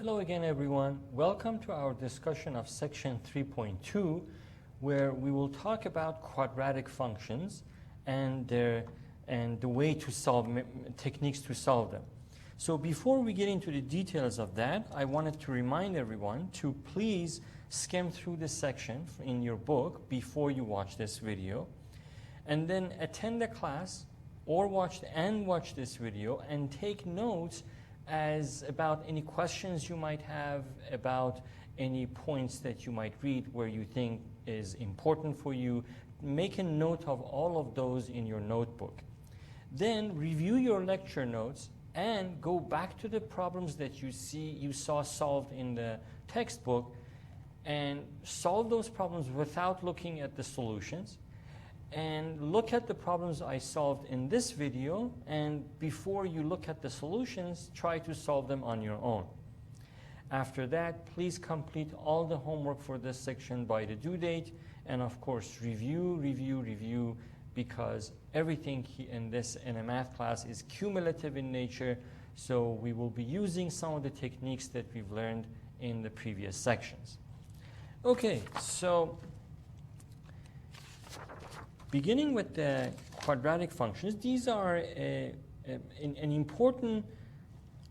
Hello again, everyone. Welcome to our discussion of section 3.2, where we will talk about quadratic functions and the way to solve techniques to solve them. So before we get into the details of that, I wanted to remind everyone to please skim through this section in your book before you watch this video, and then attend the class or watch this video and take notes about any questions you might have, about any points that you might read where you think is important for you. Make a note of all of those in your notebook. Then review your lecture notes and go back to the problems that you saw solved in the textbook and solve those problems without looking at the solutions. And look at the problems I solved in this video, and before you look at the solutions, try to solve them on your own. After that, please complete all the homework for this section by the due date, and of course review, because everything in a math class is cumulative in nature, so we will be using some of the techniques that we've learned in the previous sections. Okay, so beginning with the quadratic functions, these are an important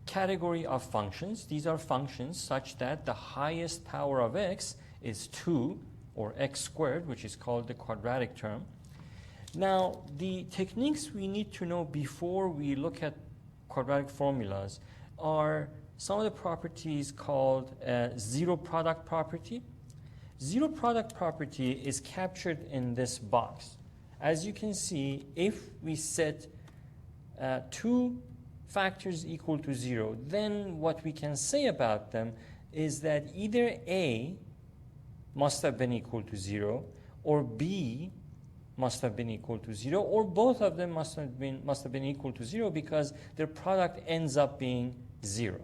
category of functions. These are functions such that the highest power of x is 2, or x squared, which is called the quadratic term. Now, the techniques we need to know before we look at quadratic formulas are some of the properties called zero product property. Zero product property is captured in this box. As you can see, if we set two factors equal to 0, then what we can say about them is that either A must have been equal to 0, or B must have been equal to 0, or both of them must have been equal to 0, because their product ends up being 0.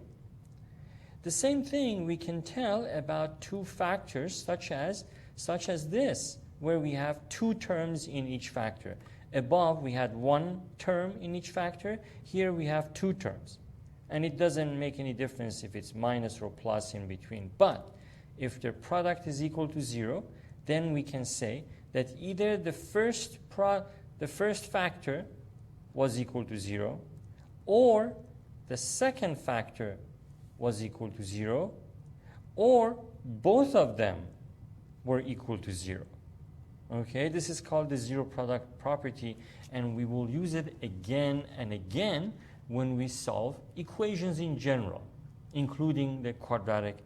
The same thing we can tell about two factors such as this, where we have two terms in each factor. Above, we had one term in each factor. Here we have two terms. And it doesn't make any difference if it's minus or plus in between. But if their product is equal to 0, then we can say that either the first factor was equal to 0, or the second factor was equal to 0, or both of them were equal to 0. Okay, this is called the zero product property, and we will use it again and again when we solve equations in general, including the quadratic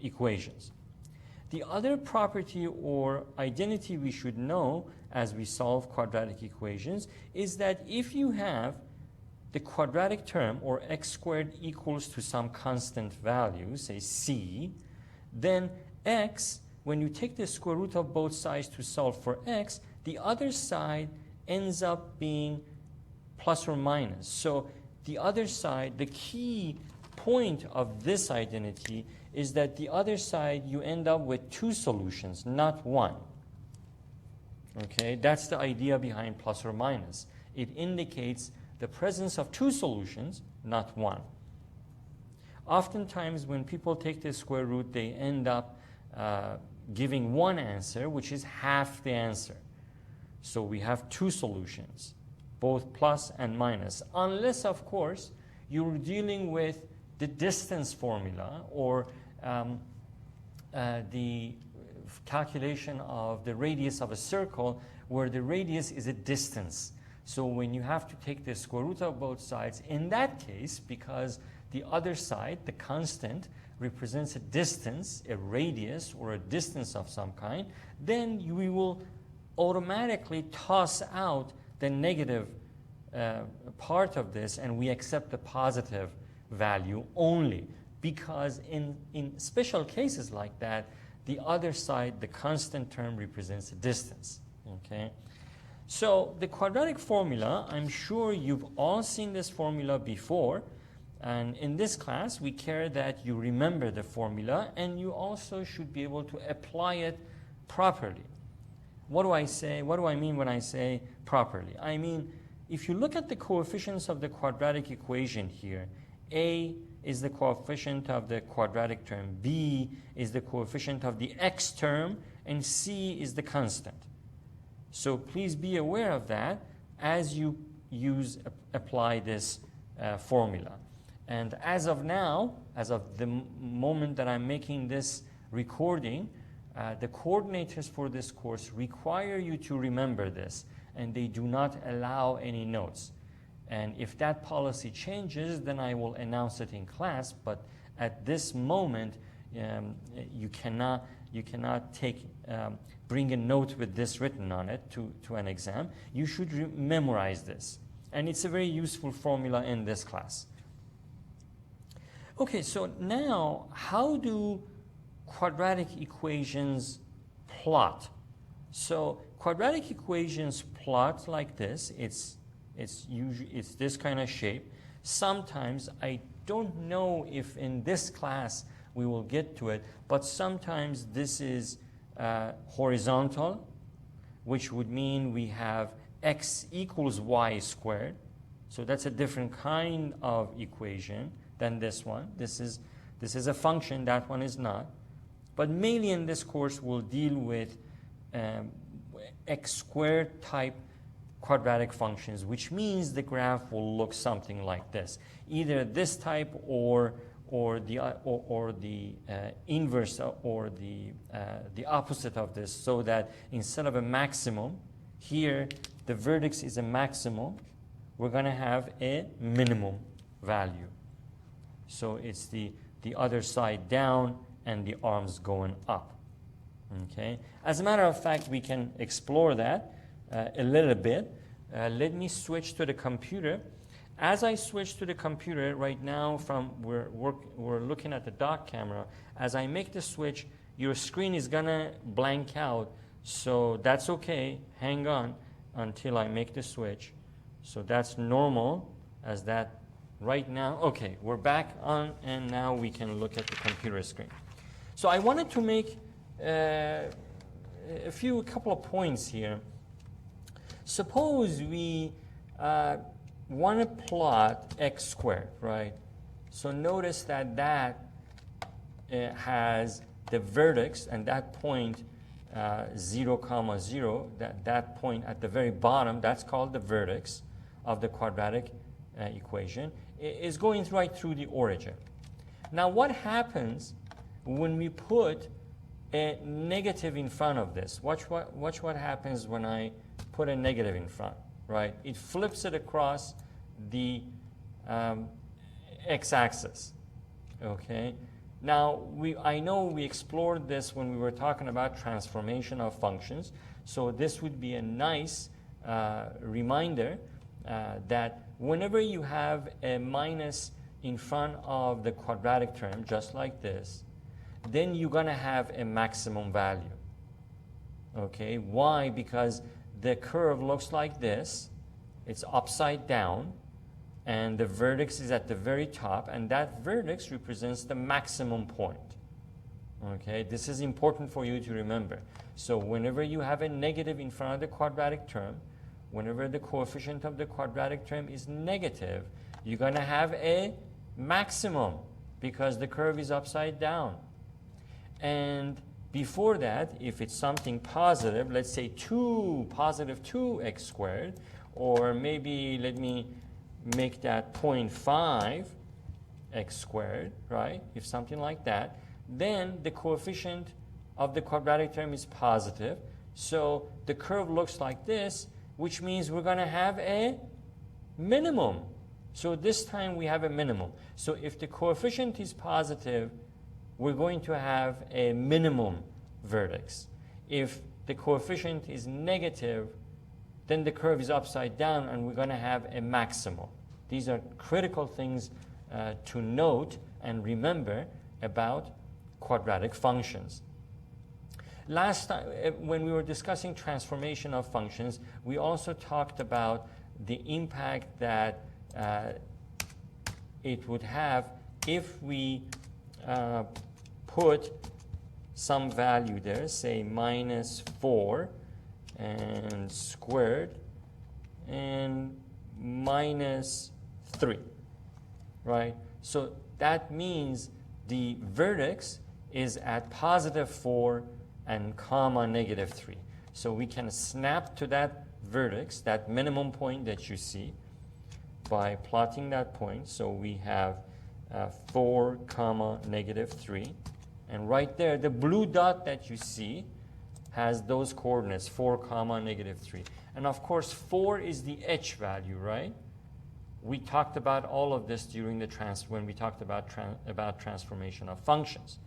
equations. The other property or identity we should know as we solve quadratic equations is that if you have the quadratic term, or x squared equals to some constant value, say c, then x, when you take the square root of both sides to solve for x, the other side ends up being plus or minus. So the other side, the key point of this identity is that the other side you end up with two solutions, not one. Okay, that's the idea behind plus or minus. It indicates the presence of two solutions, not one. Oftentimes when people take the square root, they end up giving one answer, which is half the answer. So we have two solutions, both plus and minus, unless, of course, you're dealing with the distance formula, or the calculation of the radius of a circle, where the radius is a distance. So when you have to take the square root of both sides, in that case, because the other side, the constant, represents a distance, a radius, or a distance of some kind, then we will automatically toss out the negative part of this, and we accept the positive value only, because in special cases like that, the other side, the constant term, represents a distance. Okay? So the quadratic formula, I'm sure you've all seen this formula before. And in this class, we care that you remember the formula, and you also should be able to apply it properly. What do I say? What do I mean when I say properly? I mean, if you look at the coefficients of the quadratic equation here, a is the coefficient of the quadratic term, b is the coefficient of the x term, and c is the constant. So please be aware of that as you apply this formula. And as of now, as of the moment that I'm making this recording, the coordinators for this course require you to remember this, and they do not allow any notes. And if that policy changes, then I will announce it in class. But at this moment, you cannot bring a note with this written on it to an exam. You should memorize this. And it's a very useful formula in this class. Okay, so now how do quadratic equations plot? So quadratic equations plot like this. It's this kind of shape. Sometimes, I don't know if in this class we will get to it, but sometimes this is horizontal, which would mean we have x equals y squared. So that's a different kind of equation than this one. This is a function, that one is not. But mainly in this course we'll deal with x squared type quadratic functions, which means the graph will look something like this. Either this type or the inverse or the opposite of this, so that instead of a maximum, here the vertex is a maximum, we're going to have a minimum value. So it's the other side down and the arms going up. Okay. As a matter of fact, we can explore that a little bit. Let me switch to the computer. As I switch to the computer right now, we're looking at the dock camera. As I make the switch, your screen is gonna blank out, so that's okay. Hang on until I make the switch. So that's normal, as that right now. Okay, we're back on, and now we can look at the computer screen. So I wanted to make a couple of points here. Suppose we want to plot x squared, right? So notice that has the vertex, and that point 0, 0, that point at the very bottom, that's called the vertex of the quadratic equation, is going right through the origin. Now what happens when we put a negative in front of this? Watch what happens when I put a negative in front, right? It flips it across the x-axis, okay? Now, I know we explored this when we were talking about transformation of functions, so this would be a nice reminder that whenever you have a minus in front of the quadratic term, just like this, then you're going to have a maximum value. Okay, why? Because the curve looks like this. It's upside down, and the vertex is at the very top, and that vertex represents the maximum point. Okay, this is important for you to remember. So whenever you have a negative in front of the quadratic term, whenever the coefficient of the quadratic term is negative, you're going to have a maximum because the curve is upside down. And before that, if it's something positive, let's say positive 2x squared, or maybe let me make that 0.5 x squared, right? If something like that, then the coefficient of the quadratic term is positive. So the curve looks like this, which means we're going to have a minimum. So this time we have a minimum. So if the coefficient is positive, we're going to have a minimum vertex. If the coefficient is negative, then the curve is upside down and we're going to have a maximum. These are critical things to note and remember about quadratic functions. Last time, when we were discussing transformation of functions, we also talked about the impact that it would have if we put some value there, say minus 4 and squared and minus 3, right? So that means the vertex is at positive 4 and comma negative 3. So we can snap to that vertex, that minimum point that you see, by plotting that point. So we have 4 comma negative 3. And right there, the blue dot that you see has those coordinates, 4 comma negative 3. And of course, 4 is the h value, right? We talked about all of this during the when we talked about transformation of functions.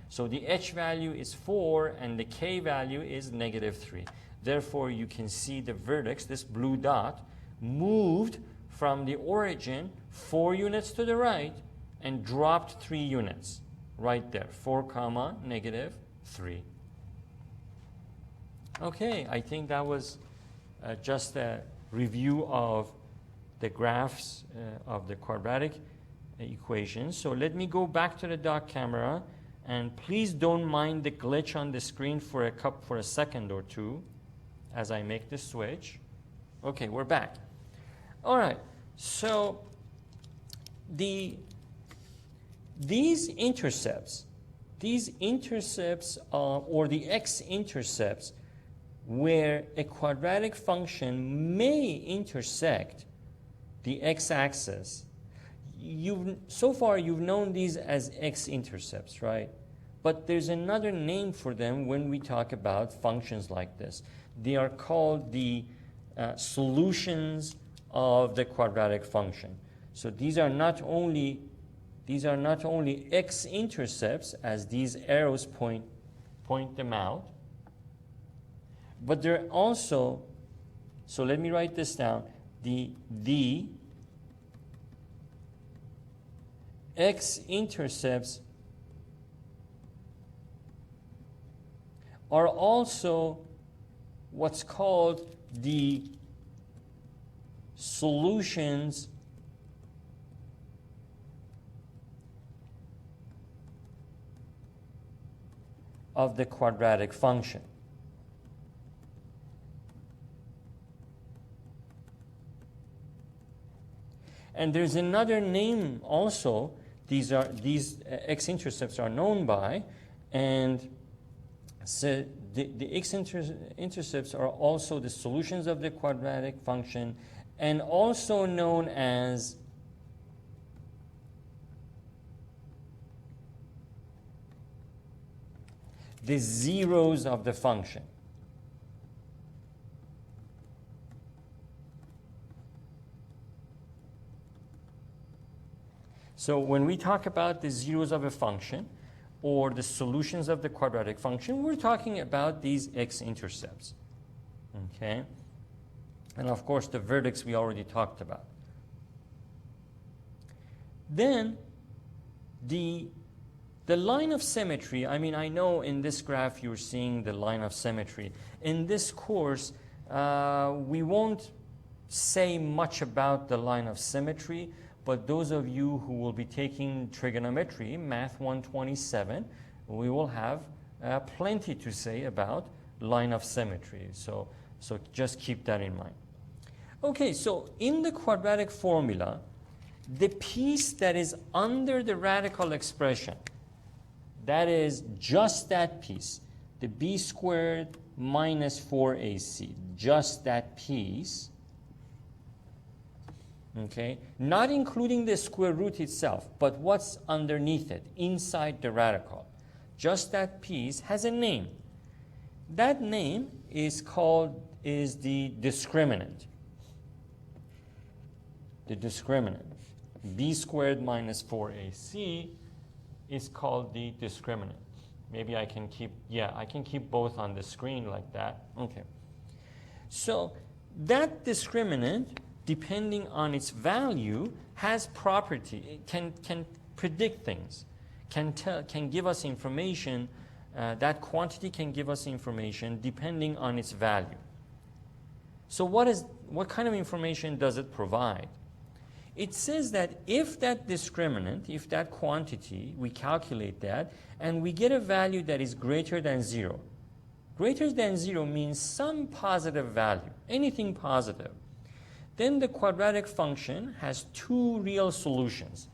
So the h value is 4 and the k value is negative 3. Therefore, you can see the vertex, this blue dot, moved from the origin 4 units to the right and dropped 3 units right there, 4 comma negative 3. Okay, I think that was just a review of the graphs of the quadratic equations. So let me go back to the dock camera, and please don't mind the glitch on the screen for a second or two as I make the switch. Okay, we're back. All right, so these intercepts or the x-intercepts where a quadratic function may intersect the x-axis, so far you've known these as x-intercepts, right? But there's another name for them when we talk about functions like this. They are called the solutions of the quadratic function. So these are not only x-intercepts, as these arrows point them out, but they're also, so let me write this down, the x-intercepts are also what's called the solutions of the quadratic function. And there's another name also these x-intercepts are known by, and so the x-intercepts are also the solutions of the quadratic function, and also known as the zeros of the function. So when we talk about the zeros of a function or the solutions of the quadratic function, we're talking about these x-intercepts. Okay? And of course, the vertex we already talked about. Then the line of symmetry, I mean, I know in this graph you're seeing the line of symmetry. In this course, we won't say much about the line of symmetry, but those of you who will be taking trigonometry, Math 127, we will have plenty to say about line of symmetry. So just keep that in mind. Okay, so in the quadratic formula, the piece that is under the radical expression, that is just that piece, the b squared minus 4ac, just that piece, okay, not including the square root itself, but what's underneath it, inside the radical, just that piece has a name. That name is the discriminant. The discriminant, b squared minus 4ac, is called the discriminant. Maybe I can keep both on the screen like that. Okay. So that discriminant, depending on its value, has property. It can predict things, can give us information. That quantity can give us information depending on its value. So what kind of information does it provide? It says that if that discriminant, if that quantity, we calculate that, and we get a value that is greater than 0. Greater than 0 means some positive value, anything positive. Then the quadratic function has two real solutions.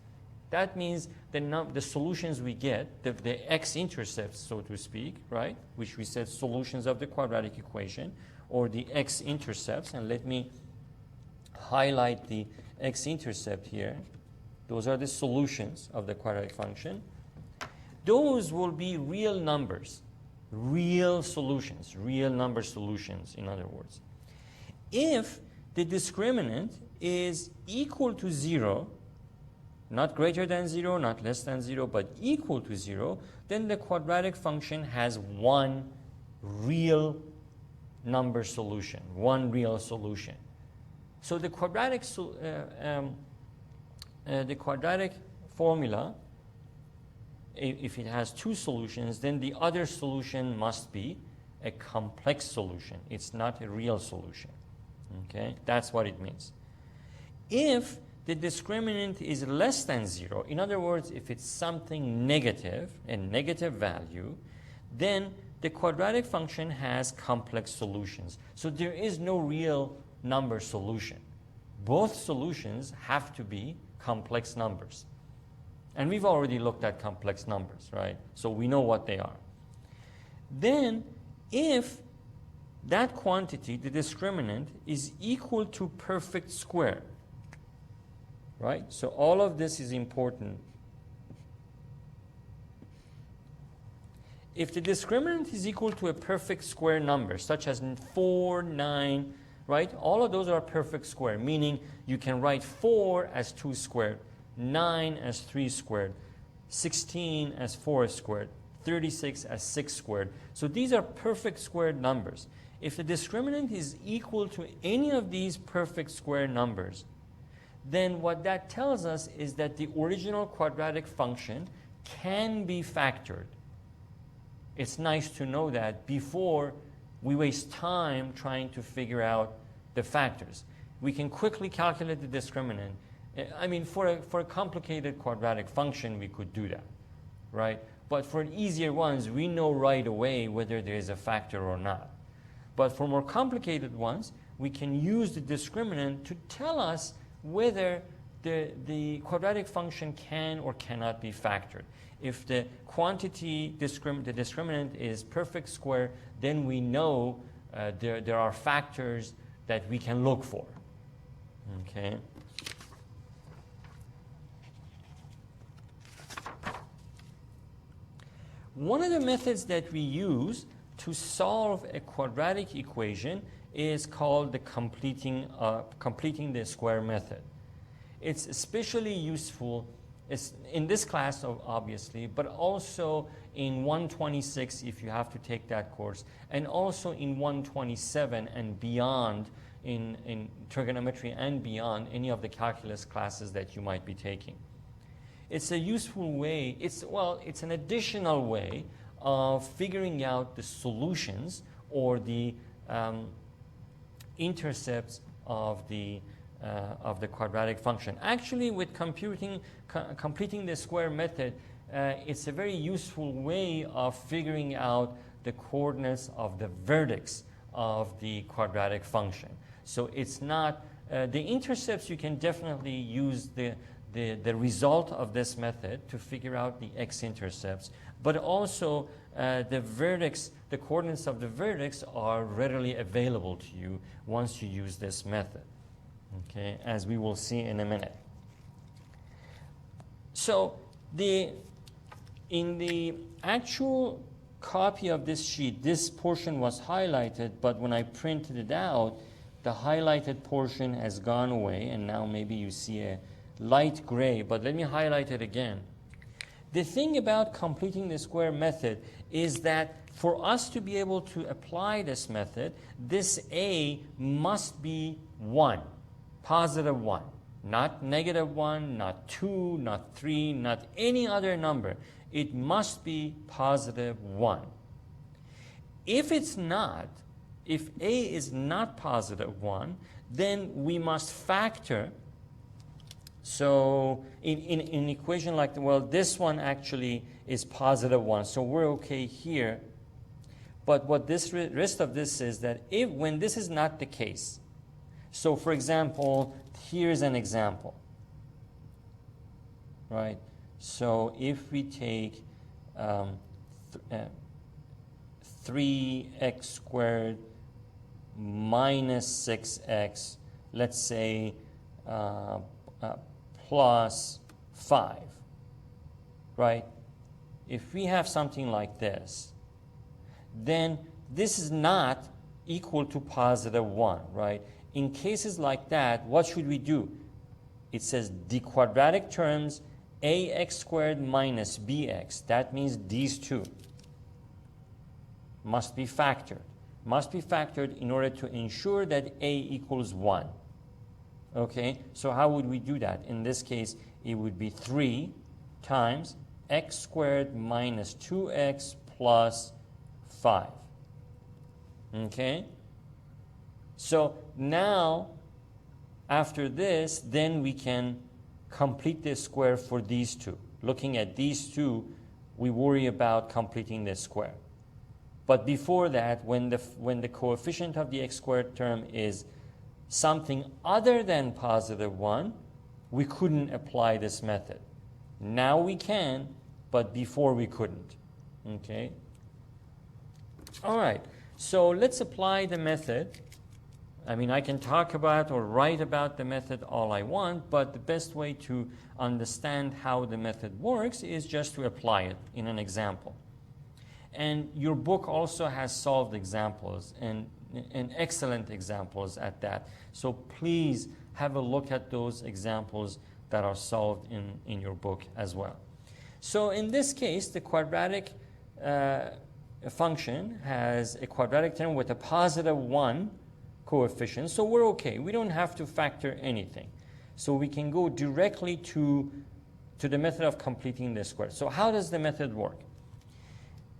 That means the solutions we get, the x-intercepts, so to speak, right, which we said solutions of the quadratic equation, or the x-intercepts, and let me highlight the x-intercept here. Those are the solutions of the quadratic function. Those will be real numbers, real solutions, real number solutions, in other words. If the discriminant is equal to 0, not greater than 0, not less than 0, but equal to 0, then the quadratic function has one real number solution, one real solution. So the quadratic formula, if it has two solutions, then the other solution must be a complex solution. It's not a real solution. Okay, that's what it means. If the discriminant is less than 0, in other words, if it's something negative, a negative value, then the quadratic function has complex solutions. So there is no real number solution. Both solutions have to be complex numbers. And we've already looked at complex numbers, right? So we know what they are. Then, if that quantity, the discriminant, is equal to perfect square, right? So all of this is important. If the discriminant is equal to a perfect square number, such as 4, 9, right? All of those are perfect square, meaning you can write 4 as 2 squared, 9 as 3 squared, 16 as 4 squared, 36 as 6 squared. So these are perfect squared numbers. If the discriminant is equal to any of these perfect square numbers, then what that tells us is that the original quadratic function can be factored. It's nice to know that before we waste time trying to figure out the factors. We can quickly calculate the discriminant. I mean, for a complicated quadratic function, we could do that, right? But for easier ones, we know right away whether there is a factor or not. But for more complicated ones, we can use the discriminant to tell us whether the quadratic function can or cannot be factored. If the quantity, the discriminant is perfect square, then we know there are factors that we can look for. Okay. One of the methods that we use to solve a quadratic equation is called the completing the square method. It's especially useful in this class, obviously, but also in 126 if you have to take that course, and also in 127 and beyond, in trigonometry and beyond, any of the calculus classes that you might be taking. It's a useful way, it's an additional way of figuring out the solutions or the intercepts of the quadratic function. Actually, with completing the square method, it's a very useful way of figuring out the coordinates of the vertex of the quadratic function. So it's not, the intercepts, you can definitely use the result of this method to figure out the x-intercepts, but also the vertex, the coordinates of the vertex are readily available to you once you use this method, okay, as we will see in a minute. So in the actual copy of this sheet, this portion was highlighted, but when I printed it out, the highlighted portion has gone away, and now maybe you see a light gray, but let me highlight it again. The thing about completing the square method is that for us to be able to apply this method, this a must be 1, positive 1, not negative 1, not 2, not 3, not any other number. It must be positive 1. If it's not, if a is not positive 1, then we must factor. So in an equation like, well, this one actually is positive 1, so we're okay here. But what this rest of this is that when this is not the case, so for example, here's an example, right? So if we take 3x squared minus 6x, let's say plus 5, right? If we have something like this, then this is not equal to positive 1, right? In cases like that, what should we do? It says the quadratic terms ax squared minus bx. That means these two must be factored. Must be factored in order to ensure that a equals 1. Okay, so how would we do that? In this case, it would be 3 times x squared minus 2x plus 5. Okay, so now after this, then we can complete this square for these two. Looking at these two, we worry about completing this square. But before that, when the coefficient of the x squared term is something other than positive 1, we couldn't apply this method. Now we can, but before we couldn't. Okay? All right, so let's apply the method. I mean, I can talk about or write about the method all I want, but the best way to understand how the method works is just to apply it in an example. And your book also has solved examples, and excellent examples at that. So please have a look at those examples that are solved in your book as well. So in this case, the quadratic function has a quadratic term with a positive 1 coefficient, so we're okay. We don't have to factor anything. So we can go directly to the method of completing the square. So how does the method work?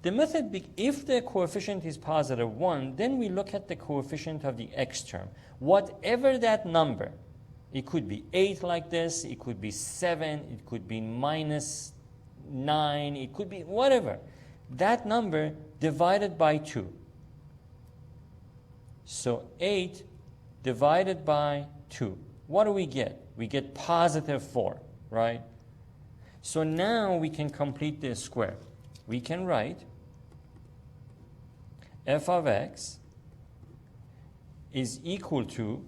The method, if the coefficient is positive 1, then we look at the coefficient of the x term. Whatever that number, it could be 8 like this, it could be 7, it could be minus 9, it could be whatever. That number divided by 2. So 8 divided by 2. What do we get? We get positive 4, right? So now we can complete this square. We can write f of x is equal to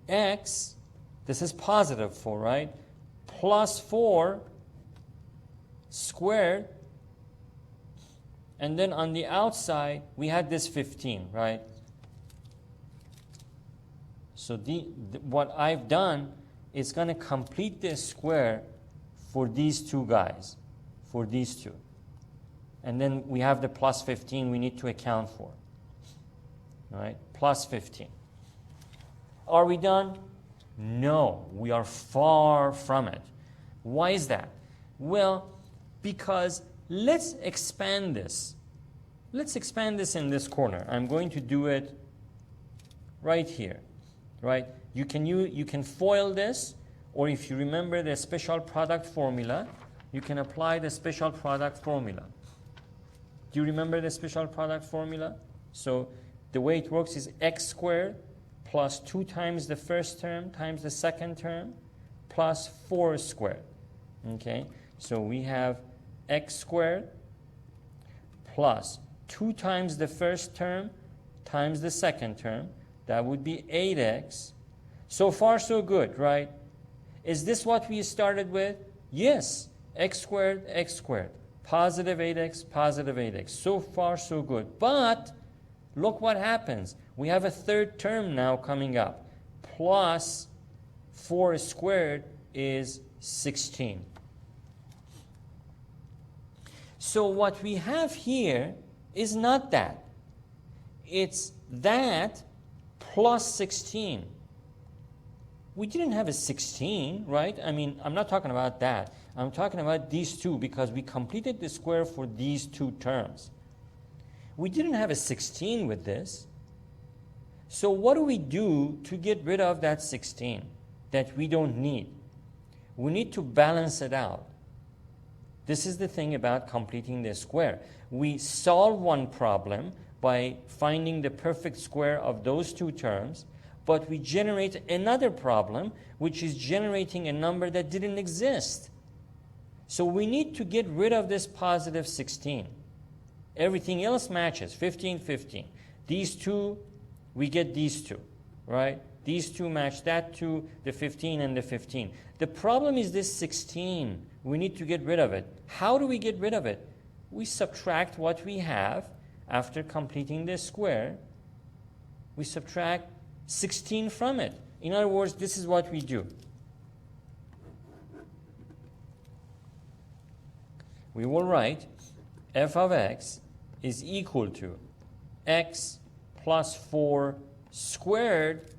x, this is positive 4, right? Plus 4 squared. And then on the outside, we had this 15, right? So what I've done is going to complete this square for these two guys, for these two. And then we have the plus 15 we need to account for. All right, plus 15. Are we done? No, we are far from it. Why is that? Well, because let's expand this. Let's expand this in this corner. I'm going to do it right here, right? You can FOIL this, or if you remember the special product formula, you can apply the special product formula. Do you remember the special product formula? So the way it works is x squared plus 2 times the first term times the second term plus 4 squared. Okay, so we have x squared plus 2 times the first term times the second term. That would be 8x. So far, so good, right? Is this what we started with? Yes. X squared, positive 8x. So far, so good. But look what happens. We have a third term now coming up. Plus 4 squared is 16. So what we have here is not that. It's that plus 16. We didn't have a 16, right? I mean, I'm not talking about that. I'm talking about these two because we completed the square for these two terms. We didn't have a 16 with this. So what do we do to get rid of that 16 that we don't need? We need to balance it out. This is the thing about completing the square. We solve one problem by finding the perfect square of those two terms, but we generate another problem, which is generating a number that didn't exist. So we need to get rid of this positive 16. Everything else matches, 15, 15. These two, we get these two, right? These two match that two, the 15 and the 15. The problem is this 16. We need to get rid of it. How do we get rid of it? We subtract what we have after completing this square. We subtract 16 from it. In other words, this is what we do. We will write f of x is equal to x plus 4 squared,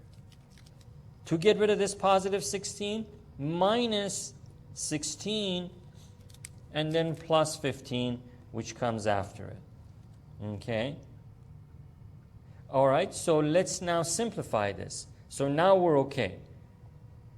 to get rid of this positive 16, minus 16, and then plus 15, which comes after it. Okay? All right, so let's now simplify this. So now we're okay.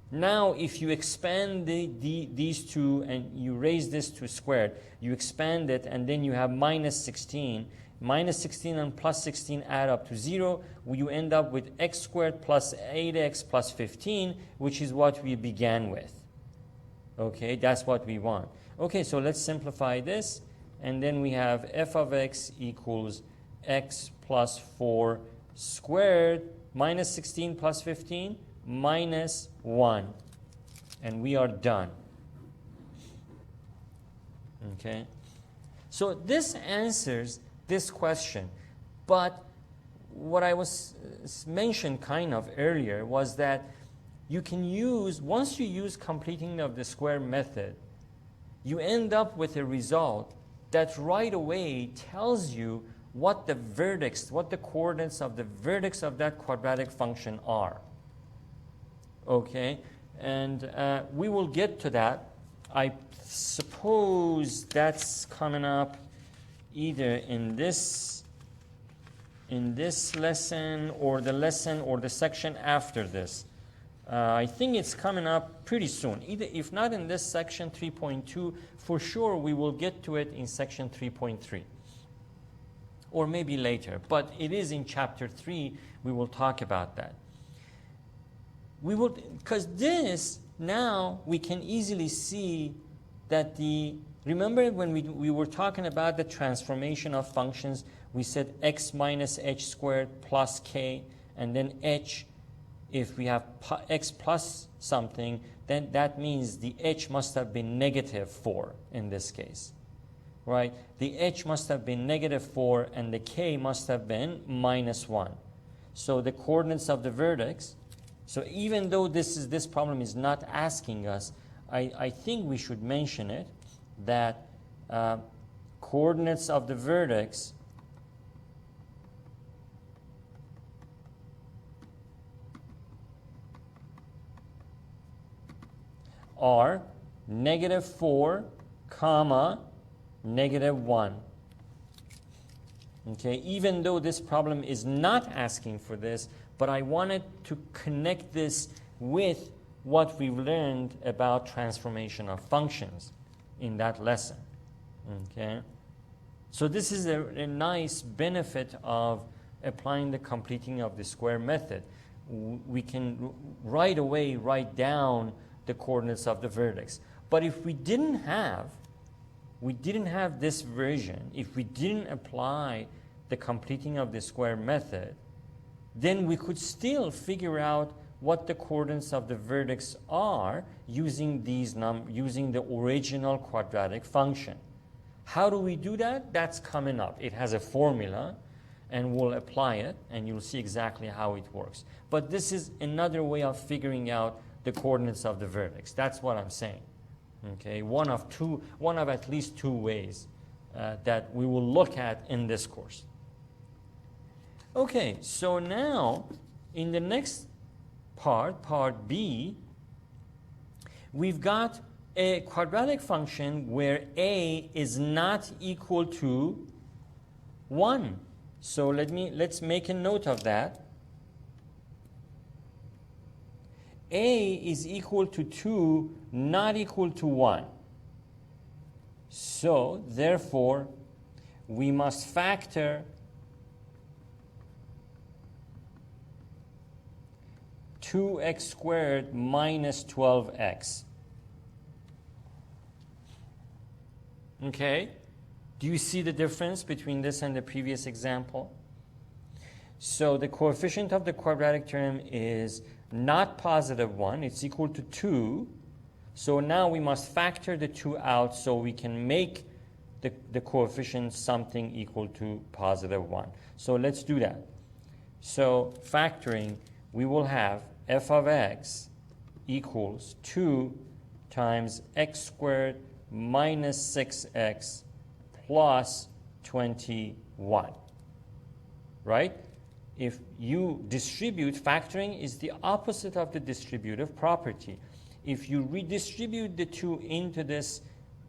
Now, if you expand these two and you raise this to squared, you expand it, and then you have minus 16. Minus 16 and plus 16 add up to 0. You end up with x squared plus 8x plus 15, which is what we began with. Okay, that's what we want. Okay, so let's simplify this. And then we have f of x equals x plus 4 squared minus 16 plus 15 minus 1. And we are done. Okay? So this answers this question. But what I was mentioned kind of earlier was that you can use, once you use completing of the square method, you end up with a result that right away tells you what the vertex, what the coordinates of the vertex of that quadratic function are. Okay, and we will get to that. I suppose that's coming up either in this lesson or the section after this. I think it's coming up pretty soon. Either, if not in this section 3.2, for sure we will get to it in section 3.3. Or maybe later, but it is in chapter 3, we will talk about that. We will, because this, now we can easily see that remember when we were talking about the transformation of functions, we said x minus h squared plus k, and then h, if we have x plus something, then that means the h must have been negative 4 in this case. Right? The h must have been negative 4 and the k must have been minus 1. So the coordinates of the vertex, so even though this problem is not asking us, I think we should mention it, that coordinates of the vertex are negative 4, comma, negative 1. Okay, even though this problem is not asking for this, but I wanted to connect this with what we've learned about transformation of functions in that lesson. Okay, so this is a nice benefit of applying the completing of the square method. We can right away write down the coordinates of the vertex. But if we didn't have this version, if we didn't apply the completing of the square method, then we could still figure out what the coordinates of the vertex are using using the original quadratic function. How do we do that? That's coming up. It has a formula, and we'll apply it, and you'll see exactly how it works. But this is another way of figuring out the coordinates of the vertex. That's what I'm saying. Okay, one of at least two ways that we will look at in this course. Okay, so now in the next part, part B, we've got a quadratic function where a is not equal to 1. So let's make a note of that. A is equal to 2, not equal to 1. So, therefore, we must factor 2x squared minus 12x. Okay? Do you see the difference between this and the previous example? So the coefficient of the quadratic term is not positive 1. It's equal to 2. So now we must factor the 2 out so we can make the coefficient something equal to positive 1. So let's do that. So factoring, we will have f of x equals 2 times x squared minus 6x plus 21. Right? If you distribute, factoring is the opposite of the distributive property. If you redistribute the 2 into this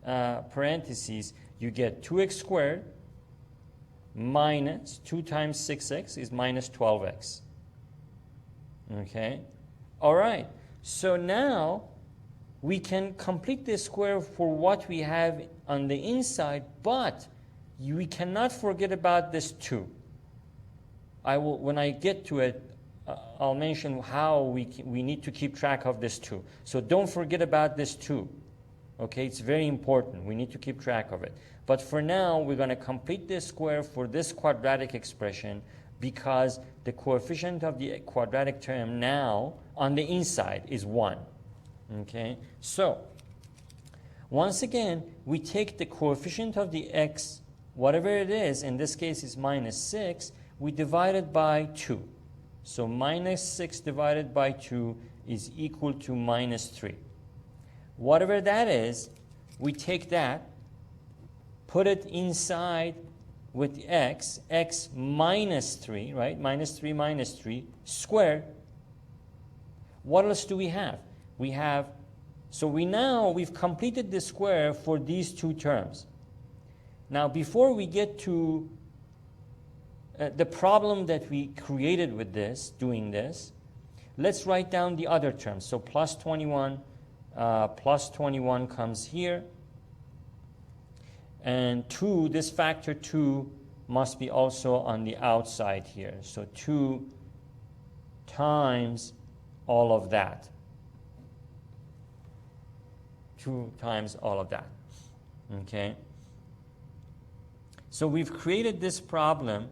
parentheses, you get 2x squared minus 2 times 6x is minus 12x. Okay? All right. So now we can complete the square for what we have on the inside, but we cannot forget about this 2. When I get to it, I'll mention how we need to keep track of this 2. So don't forget about this 2. Okay, it's very important. We need to keep track of it. But for now, we're going to complete this square for this quadratic expression because the coefficient of the quadratic term now on the inside is 1. Okay, so once again, we take the coefficient of the x, whatever it is, in this case is minus 6, we divide it by 2. So minus 6 divided by 2 is equal to minus 3. Whatever that is, we take that, put it inside with x minus 3, right? Minus 3 squared. What else do we have? We've completed the square for these 2 terms. Now, before we get to the problem that we created with this, doing this, let's write down the other terms. So plus 21 comes here. And 2, this factor 2 must be also on the outside here. So 2 times all of that. 2 times all of that. Okay? So we've created this problem.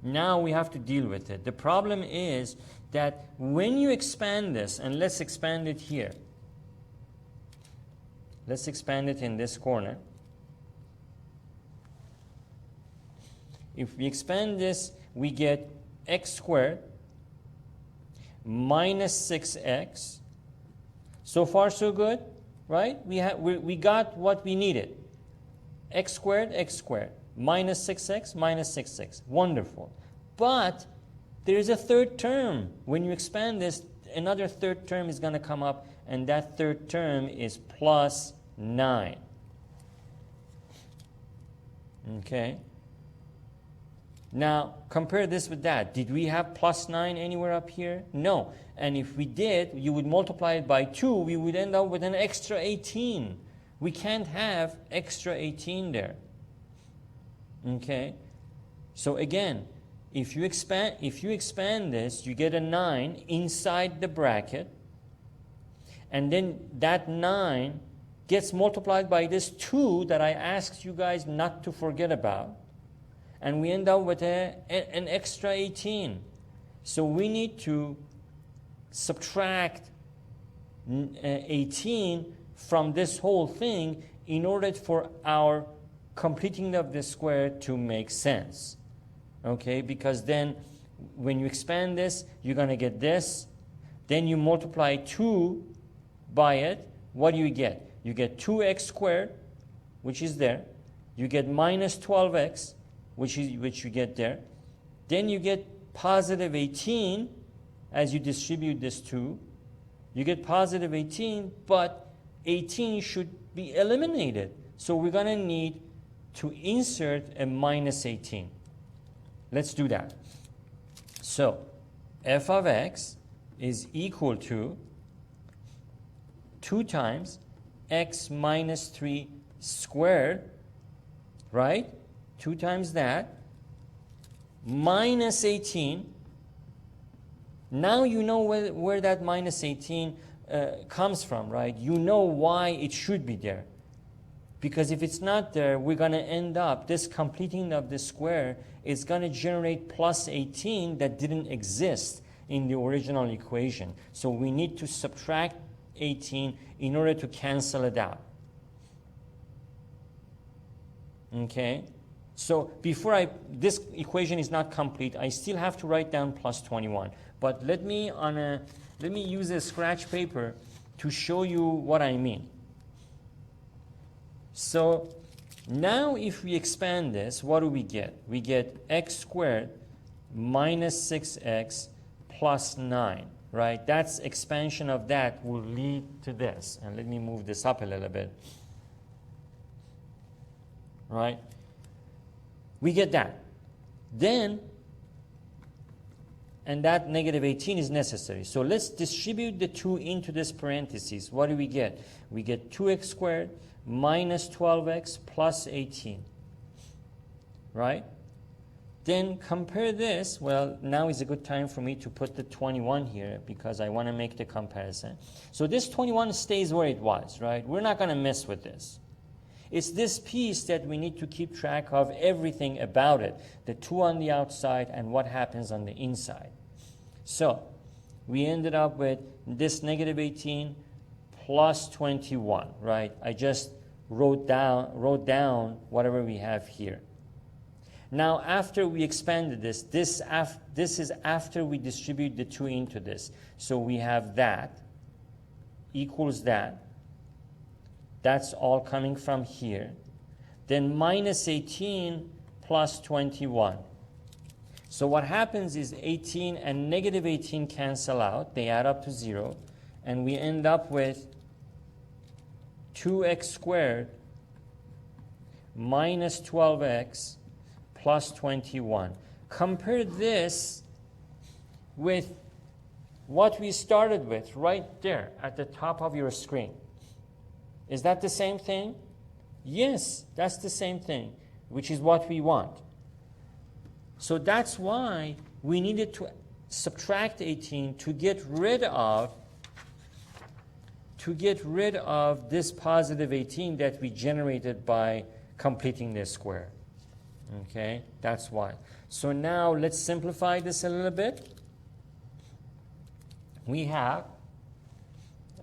Now we have to deal with it. The problem is that when you expand this, and let's expand it here. Let's expand it in this corner. If we expand this, we get x squared minus 6x. So far, so good, right? We got what we needed. X squared, minus 6x, minus 6x. Wonderful. But there is a third term. When you expand this, another third term is going to come up, and that third term is plus 9. Okay? Now, compare this with that. Did we have plus 9 anywhere up here? No. And if we did, you would multiply it by 2, we would end up with an extra 18. We can't have extra 18 there. Okay? So again, if you expand this, you get a 9 inside the bracket, and then that 9 gets multiplied by this 2 that I asked you guys not to forget about, and we end up with an extra 18. So we need to subtract 18 from this whole thing in order for our completing of the square to make sense. Okay, because then when you expand this, you're going to get this. Then you multiply 2 by it. What do you get? You get 2x squared, which is there. You get minus 12x, which you get there. Then you get positive 18 as you distribute this 2. You get positive 18, but 18 should be eliminated. So we're going to need to insert a minus 18. Let's do that. So f of x is equal to 2 times x minus 3 squared, right? 2 times that, minus 18, Now you know where that minus 18 comes from, right? You know why it should be there. Because if it's not there, we're going to end up, this completing of the square is going to generate plus 18 that didn't exist in the original equation. So we need to subtract 18 in order to cancel it out. Okay? So before this equation is not complete, I still have to write down plus 21. But let me use a scratch paper to show you what I mean. So now if we expand this, what do we get? We get x squared minus 6x plus 9, right? That's expansion of that will lead to this. And let me move this up a little bit. Right? We get that. Then, and that negative 18 is necessary. So let's distribute the 2 into this parentheses. What do we get? We get 2x squared minus 12x plus 18. Right? Then compare this. Well, now is a good time for me to put the 21 here because I want to make the comparison. So this 21 stays where it was, right? We're not going to mess with this. It's this piece that we need to keep track of everything about it. The 2 on the outside and what happens on the inside. So we ended up with this negative 18 plus 21, right? I just wrote down whatever we have here. Now after we expanded this is after we distribute the 2 into this. So we have that equals that. That's all coming from here. Then minus 18 plus 21. So what happens is 18 and negative 18 cancel out. They add up to 0. And we end up with 2x squared minus 12x plus 21. Compare this with what we started with right there at the top of your screen. Is that the same thing? Yes, that's the same thing, which is what we want. So that's why we needed to subtract 18 to get rid of this positive 18 that we generated by completing this square. Okay, that's why. So now let's simplify this a little bit. We have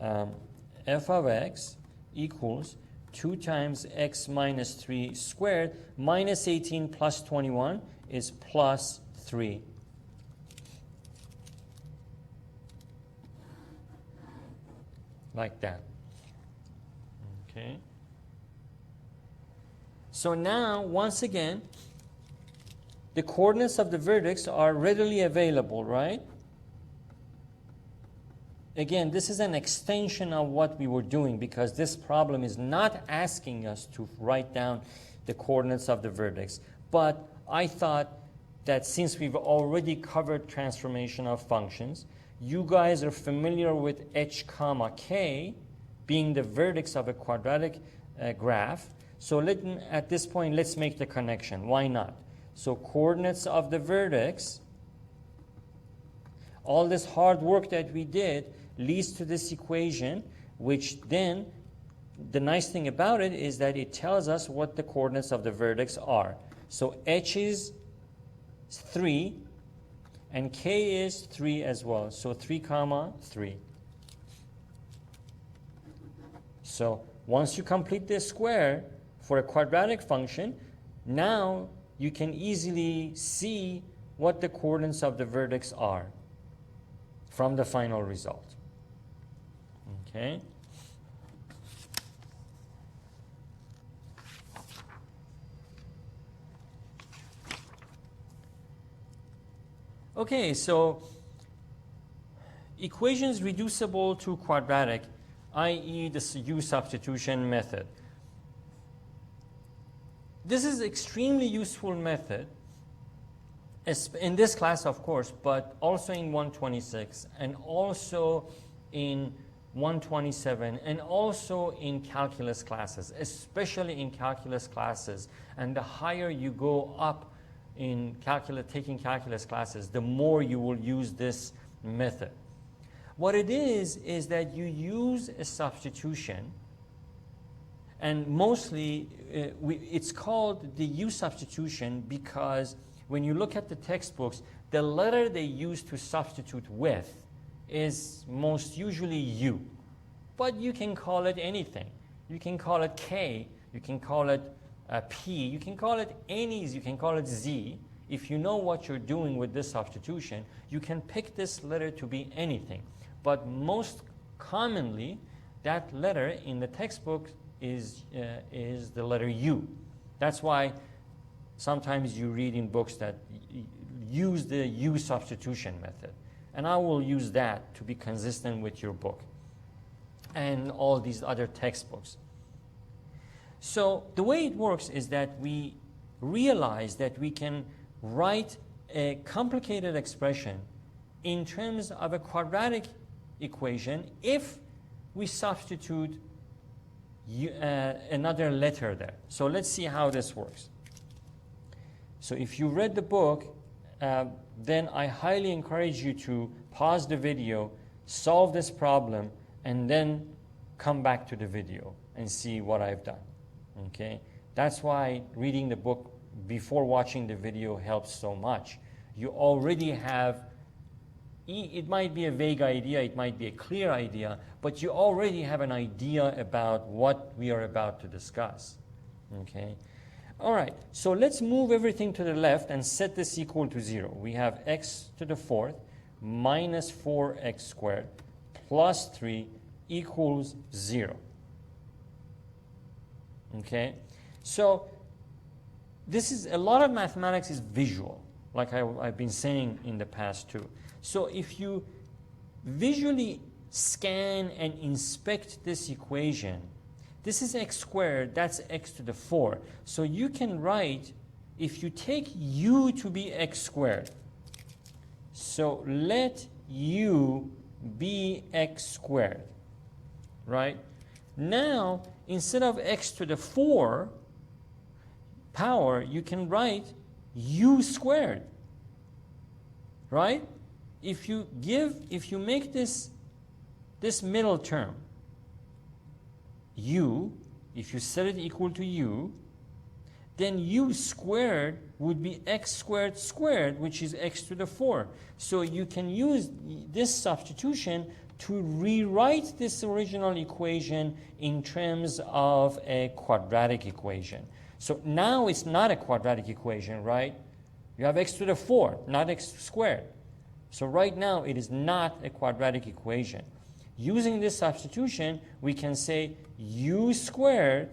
f of x equals 2 times x minus 3 squared minus 18 plus 21 is plus 3. Like that. Okay. So now, once again, the coordinates of the vertex are readily available, right? Again, this is an extension of what we were doing because this problem is not asking us to write down the coordinates of the vertex. But I thought that since we've already covered transformation of functions, you guys are familiar with h comma k being the vertex of a quadratic graph. So at this point, let's make the connection. Why not? So coordinates of the vertex, all this hard work that we did leads to this equation, which then, the nice thing about it is that it tells us what the coordinates of the vertex are. So h is 3, and k is 3 as well. So 3 comma 3. So once you complete this square for a quadratic function, now you can easily see what the coordinates of the vertex are from the final result. Okay. Okay, so equations reducible to quadratic, i.e. the U substitution method. This is an extremely useful method in this class, of course, but also in 126 and also in 127 and also in calculus classes, especially in calculus classes. And the higher you go up in taking calculus classes, the more you will use this method. What it is that you use a substitution, and mostly it's called the U substitution because when you look at the textbooks, the letter they use to substitute with is most usually U. But you can call it anything. You can call it K, you can call it P, you can call it any, you can call it Z. If you know what you're doing with this substitution, you can pick this letter to be anything. But most commonly, that letter in the textbook is the letter U. That's why sometimes you read in books that use the U substitution method. And I will use that to be consistent with your book and all these other textbooks. So the way it works is that we realize that we can write a complicated expression in terms of a quadratic equation if we substitute another letter there. So let's see how this works. So if you read the book, then I highly encourage you to pause the video, solve this problem, and then come back to the video and see what I've done. Okay? That's why reading the book before watching the video helps so much. You already have, it might be a vague idea, it might be a clear idea, but you already have an idea about what we are about to discuss. Okay? All right, so let's move everything to the left and set this equal to 0. We have x to the 4th minus 4x squared plus 3 equals 0. Okay, so this is, a lot of mathematics is visual, like I've been saying in the past too. So if you visually scan and inspect this equation, this is x squared, that's x to the 4. So you can write, if you take u to be x squared, so let u be x squared, right? Now, instead of x to the 4 power, you can write u squared, right? If you make this middle term, u, if you set it equal to u, then u squared would be x squared squared, which is x to the 4. So you can use this substitution to rewrite this original equation in terms of a quadratic equation. So now it's not a quadratic equation, right? You have x to the 4, not x squared. So right now it is not a quadratic equation. Using this substitution, we can say u squared,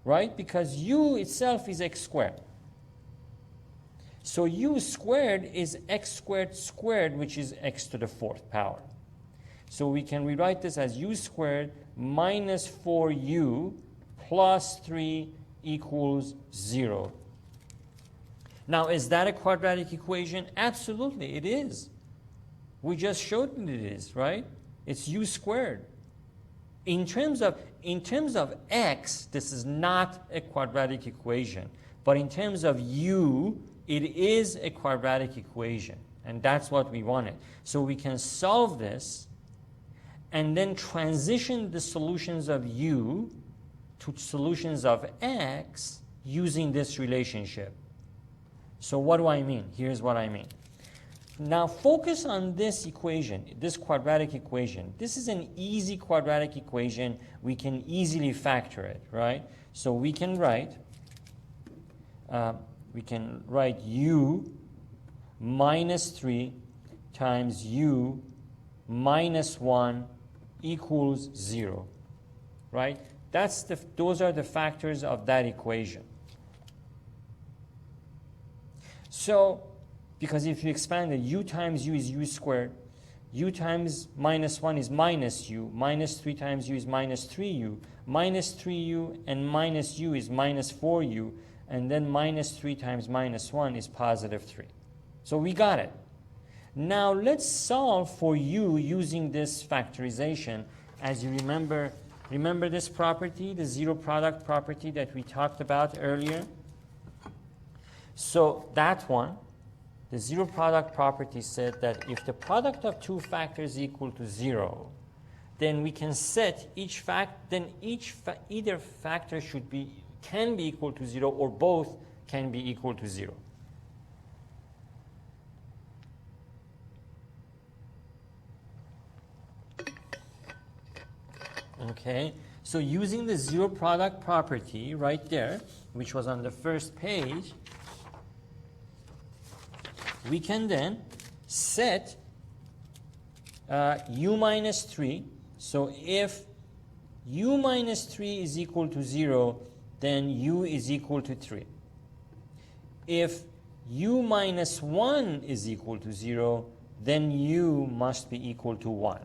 right? Because u itself is x squared. So u squared is x squared squared, which is x to the 4th power. So we can rewrite this as u squared minus 4u plus 3 equals 0. Now, is that a quadratic equation? Absolutely, it is. We just showed that it is, right? It's u squared. In terms of x, this is not a quadratic equation. But in terms of u, it is a quadratic equation. And that's what we wanted. So we can solve this and then transition the solutions of u to solutions of x using this relationship. So what do I mean? Here's what I mean. Now focus on this equation, this quadratic equation. This is an easy quadratic equation. We can easily factor it, right? So we can write u minus 3 times u minus 1 equals 0, right? Those are the factors of that equation. So, because if you expand it, u times u is u squared, u times minus 1 is minus u, minus 3 times u is minus 3u, minus 3u and minus u is minus 4u, and then minus 3 times minus 1 is positive 3. So we got it. Now let's solve for u using this factorization. As you remember this property, the zero product property that we talked about earlier? So that one, The zero product property said that if the product of two factors is equal to 0, then we can set either factor can be equal to 0 or both can be equal to 0. Okay, so using the zero product property right there, which was on the first page, we can then set u minus 3. So if u minus 3 is equal to 0, then u is equal to 3. If u minus 1 is equal to 0, then u must be equal to 1.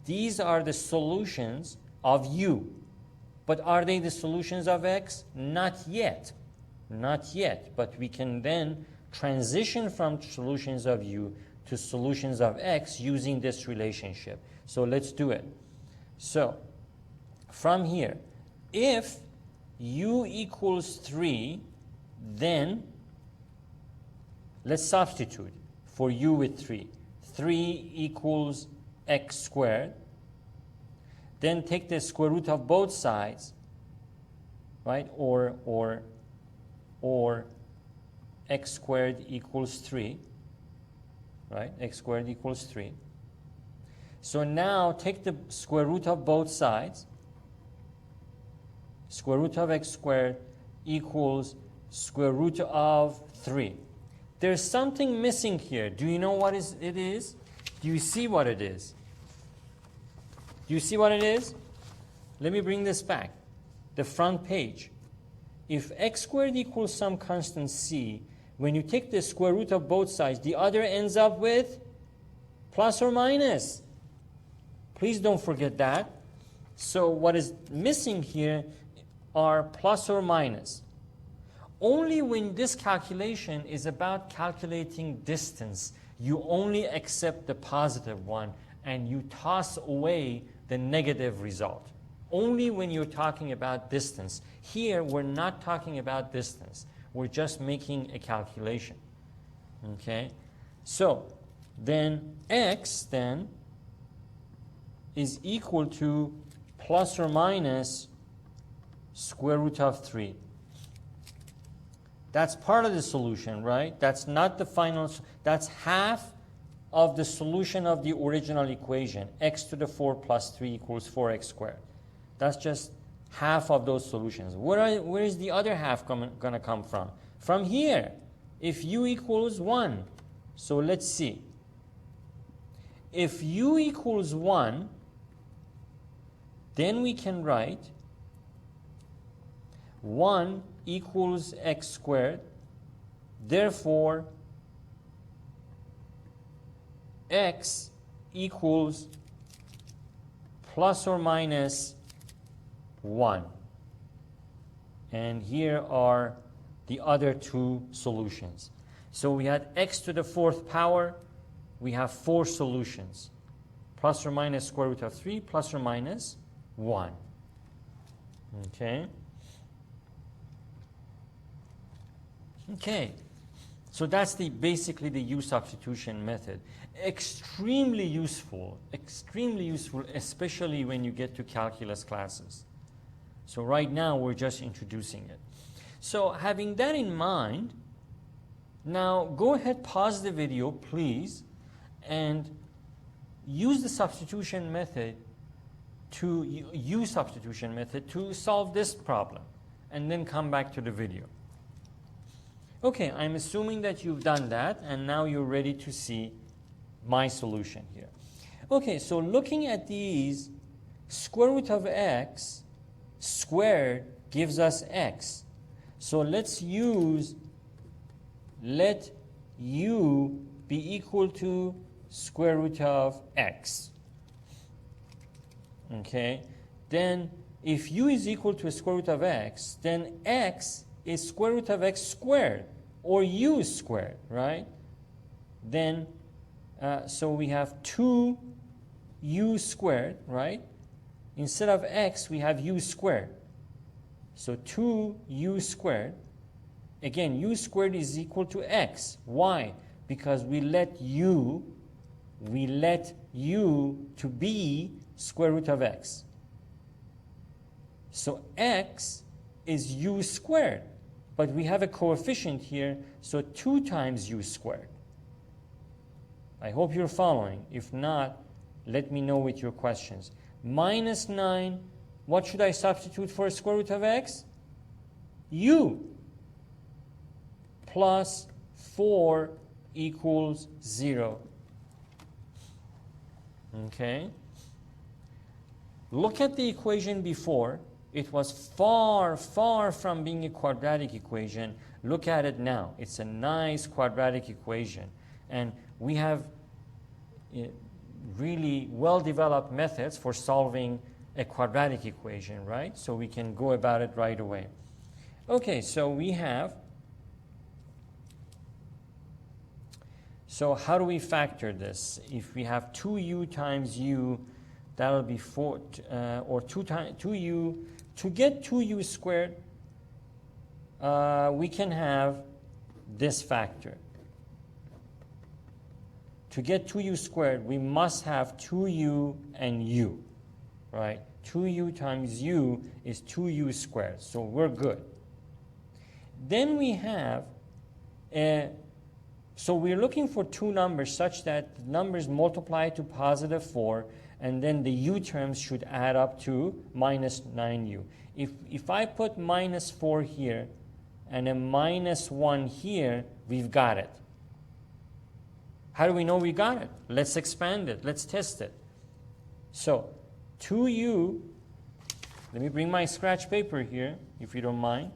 These are the solutions of u. But are they the solutions of x? Not yet. Not yet. But we can then transition from solutions of u to solutions of x using this relationship. So let's do it. So from here, if u equals 3, then let's substitute for u with 3. 3 equals x squared. Then take the square root of both sides, right? Or x squared equals 3, right? X squared equals 3. So now take the square root of both sides. Square root of x squared equals square root of 3. There's something missing here. Do you know what it is? Do you see what it is? Do you see what it is? Let me bring this back. The front page. If x squared equals some constant c, when you take the square root of both sides, the other ends up with plus or minus. Please don't forget that. So what is missing here are plus or minus. Only when this calculation is about calculating distance, you only accept the positive one and you toss away the negative result. Only when you're talking about distance. Here, we're not talking about distance. We're just making a calculation. Okay? So, then x then is equal to plus or minus square root of 3. That's part of the solution, right? That's not the final. That's half of the solution of the original equation. X to the 4 plus 3 equals 4x squared. That's just half of those solutions. Where is the other half going to come from? From here, if u equals 1. So let's see. If u equals 1, then we can write 1 equals x squared. Therefore, x equals plus or minus 1. And here are the other two solutions. So we had x to the 4th power. We have 4 solutions. Plus or minus square root of 3, plus or minus 1. Okay. Okay. So that's basically the u substitution method. Extremely useful, especially when you get to calculus classes. So right now we're just introducing it. So having that in mind, now go ahead, pause the video, please, and use the substitution method to solve this problem, and then come back to the video. Okay, I'm assuming that you've done that, and now you're ready to see my solution here. Okay, so looking at these, square root of x squared gives us x. So let u be equal to square root of x. Okay, then if u is equal to square root of x, then x is square root of x squared, or u squared, right? Then, so we have 2u squared, right? Instead of x, we have u squared. So 2u squared. Again, u squared is equal to x. Why? because we let u to be square root of x. So x is u squared, but we have a coefficient here, so 2 times u squared. I hope you're following. If not, let me know with your questions. Minus 9, what should I substitute for square root of x? U. Plus 4 equals 0. Okay? Look at the equation before. It was far, far from being a quadratic equation. Look at it now. It's a nice quadratic equation. And we have really well-developed methods for solving a quadratic equation, right? So we can go about it right away. Okay, so we have, so how do we factor this? If we have 2u times u, that'll be 4, or 2u. To get 2u squared, we can have this factor. To get 2u squared, we must have 2u and u, right? 2u times u is 2u squared, so we're good. Then we have, so we're looking for two numbers such that the numbers multiply to positive 4, and then the u terms should add up to minus 9u. If I put minus 4 here and a minus 1 here, we've got it. How do we know we got it? Let's expand it. Let's test it. So 2u, let me bring my scratch paper here, if you don't mind.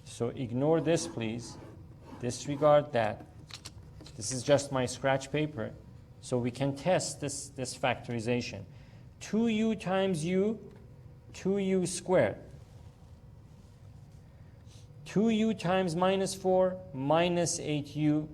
So ignore this, please. Disregard that. This is just my scratch paper. So we can test this factorization. 2u times u, 2u squared. 2u times minus 4, minus 8u.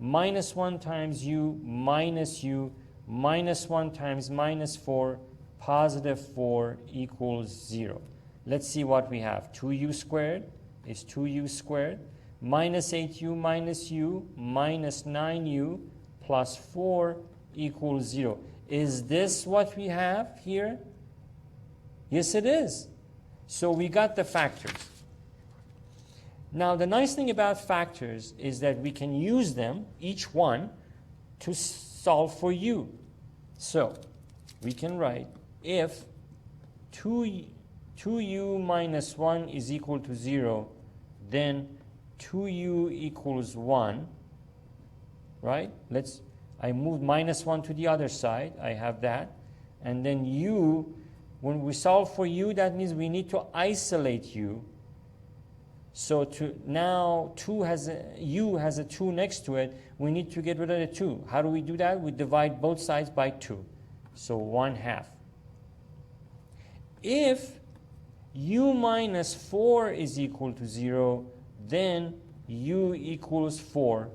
Minus 1 times u, minus u. Minus 1 times minus 4, positive 4 equals 0. Let's see what we have. 2u squared is 2u squared. Minus 8u minus u minus 9u plus 4 equals 0. Is this what we have here? Yes, it is. So we got the factors. Now, the nice thing about factors is that we can use them, each one, to solve for u. So we can write if 2u minus 1 is equal to 0, then 2u equals 1, right? I move minus 1 to the other side. I have that. And then u, when we solve for u, that means we need to isolate u. So now u has a 2 next to it. We need to get rid of the 2. How do we do that? We divide both sides by 2. So 1/2. If u minus 4 is equal to 0, then u equals 4,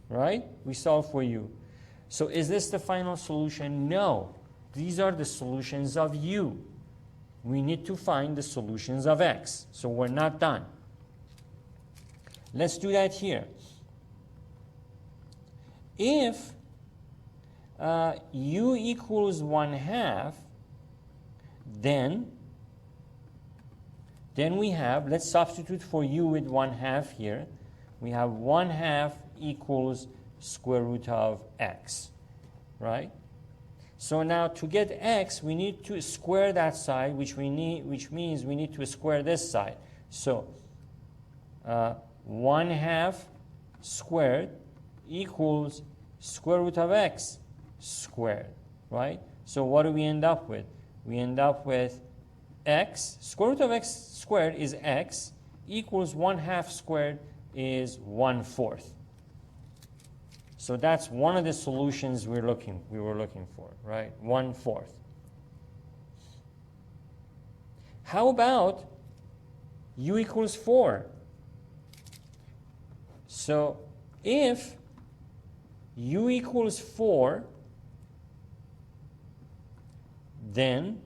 right? We solve for u. So is this the final solution? No. These are the solutions of u. We need to find the solutions of x. So we're not done. Let's do that here. If u equals 1/2, then we have, let's substitute for u with 1/2 here. We have 1/2 equals square root of x, right? So now to get x, we need to square that side, which means we need to square this side. So 1/2 squared equals square root of x squared, right? So what do we end up with? We end up with x, square root of x squared is x, equals 1/2 squared is 1/4. So that's one of the solutions we were looking for, right? 1/4. How about u equals 4? So if u equals 4, then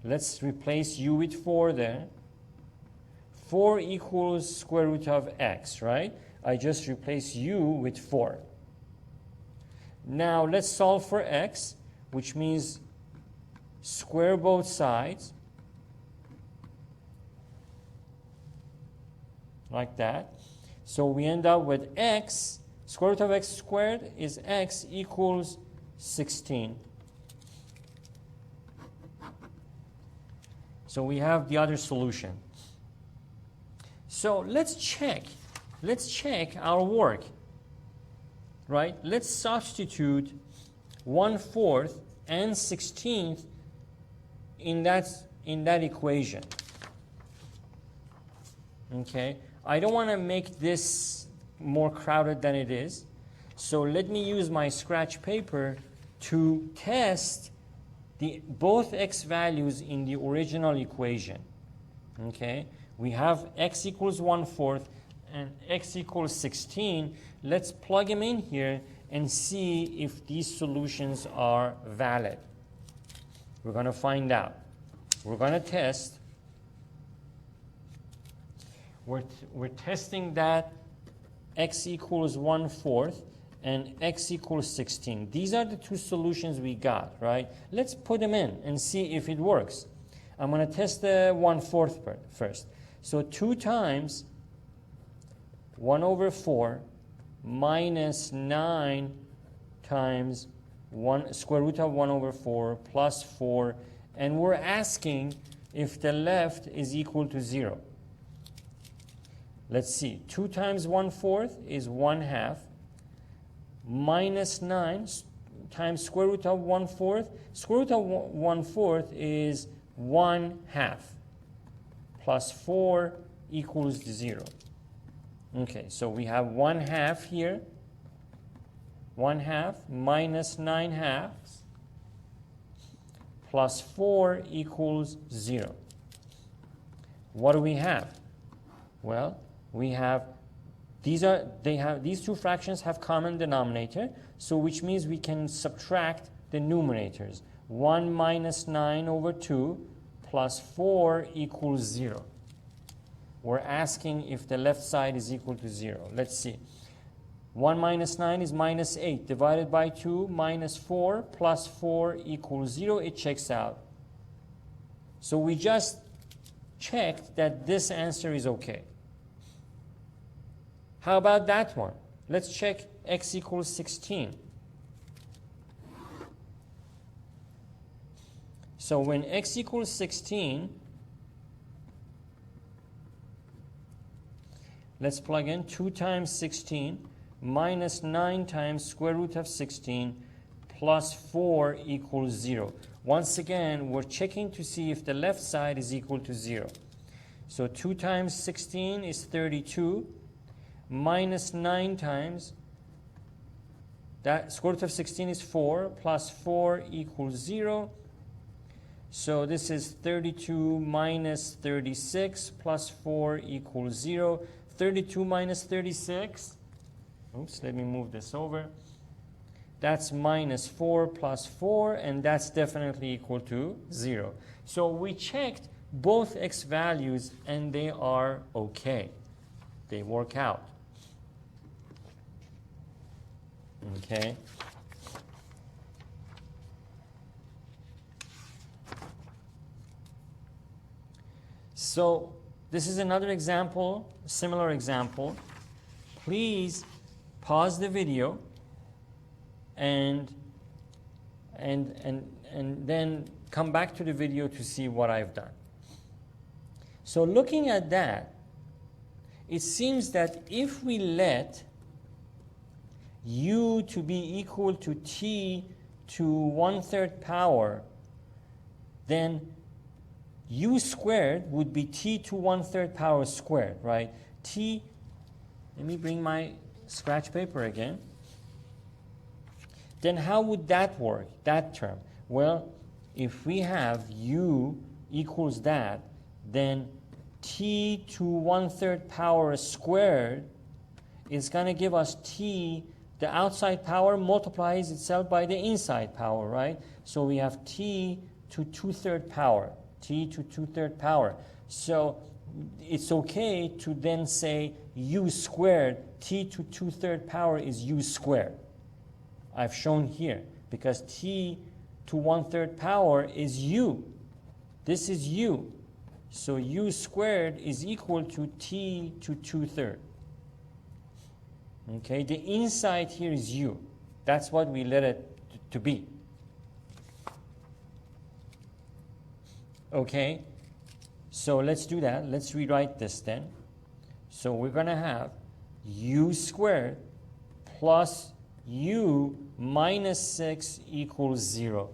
let's replace u with 4 there. 4 equals square root of x, right? I just replace u with 4. Now let's solve for x, which means square both sides, like that. So we end up with x, square root of x squared is x equals 16. So we have the other solution. So let's check our work, right? Let's substitute 1/4 and 16th in that equation. Okay, I don't want to make this more crowded than it is, so let me use my scratch paper to test both x values in the original equation. Okay, we have x equals 1/4 and x equals 16. Let's plug them in here and see if these solutions are valid. We're going to find out. We're going to test. We're testing that x equals 1/4 and x equals 16. These are the two solutions we got, right? Let's put them in and see if it works. I'm going to test the 1/4 first. So 2 times 1/4 minus 9 times square root of 1/4 plus 4. And we're asking if the left is equal to 0. Let's see. 2 times 1/4 is 1/2. Minus 9 times square root of 1/4. Square root of 1/4 is 1/2. Plus 4 equals 0. Okay, so we have 1/2 here. 1/2 minus 9/2 plus 4 equals 0. What do we have? Well, we have these two fractions have common denominator, so which means we can subtract the numerators. 1 minus 9/2 plus 4 equals 0. We're asking if the left side is equal to 0. Let's see. 1 minus 9 is minus 8. Divided by 2 minus 4 plus 4 equals 0. It checks out. So we just checked that this answer is okay. How about that one? Let's check x equals 16. So when x equals 16, let's plug in 2 times 16 minus 9 times square root of 16 plus 4 equals 0. Once again, we're checking to see if the left side is equal to 0. So 2 times 16 is 32. Minus 9 times, that square root of 16 is 4, plus 4 equals 0. So this is 32 minus 36 plus 4 equals 0. 32 minus 36, oops, let me move this over. That's minus 4 plus 4, and that's definitely equal to 0. So we checked both x values, and they are okay. They work out. Okay. So this is another example, similar example. Please pause the video and then come back to the video to see what I've done. So looking at that, it seems that if we let u to be equal to t to 1/3 power, then u squared would be t to 1/3 power squared, right? T, let me bring my scratch paper again. Then how would that work, that term? Well, if we have u equals that, then t to 1/3 power squared is going to give us t. The outside power multiplies itself by the inside power, right? So we have t to 2/3 power, t to 2/3 power. So it's okay to then say u squared, t to 2/3 power is u squared. I've shown here, because t to 1/3 power is u. This is u. So u squared is equal to t to 2/3. Okay, the inside here is u. That's what we let it to be. Okay, so let's do that. Let's rewrite this then. So we're going to have u squared plus u minus 6 equals 0.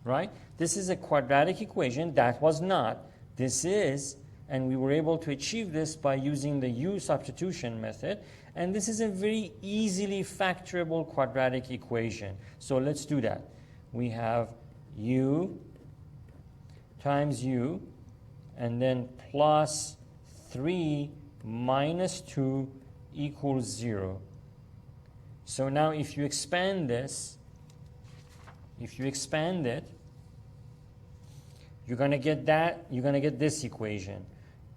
Right? This is a quadratic equation. That was not. This is, and we were able to achieve this by using the u substitution method. And this is a very easily factorable quadratic equation. So let's do that. We have u times u, and then plus 3 minus 2 equals 0. So now if you expand this, if you expand it, you're going to get that, you're going to get this equation.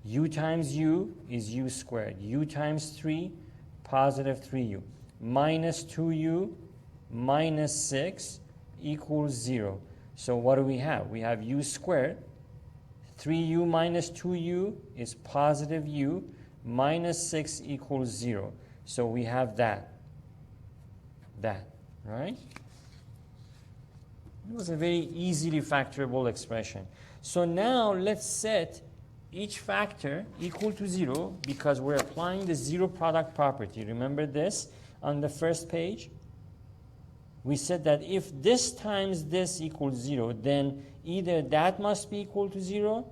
U times u is u squared. U times 3, positive 3u. Minus 2u minus 6 equals 0. So what do we have? We have u squared. 3u minus 2u is positive u. Minus 6 equals 0. So we have that. That, right? It was a very easily factorable expression. So now let's set each factor equal to 0 because we're applying the zero product property. Remember this on the first page? We said that if this times this equals 0, then either that must be equal to 0,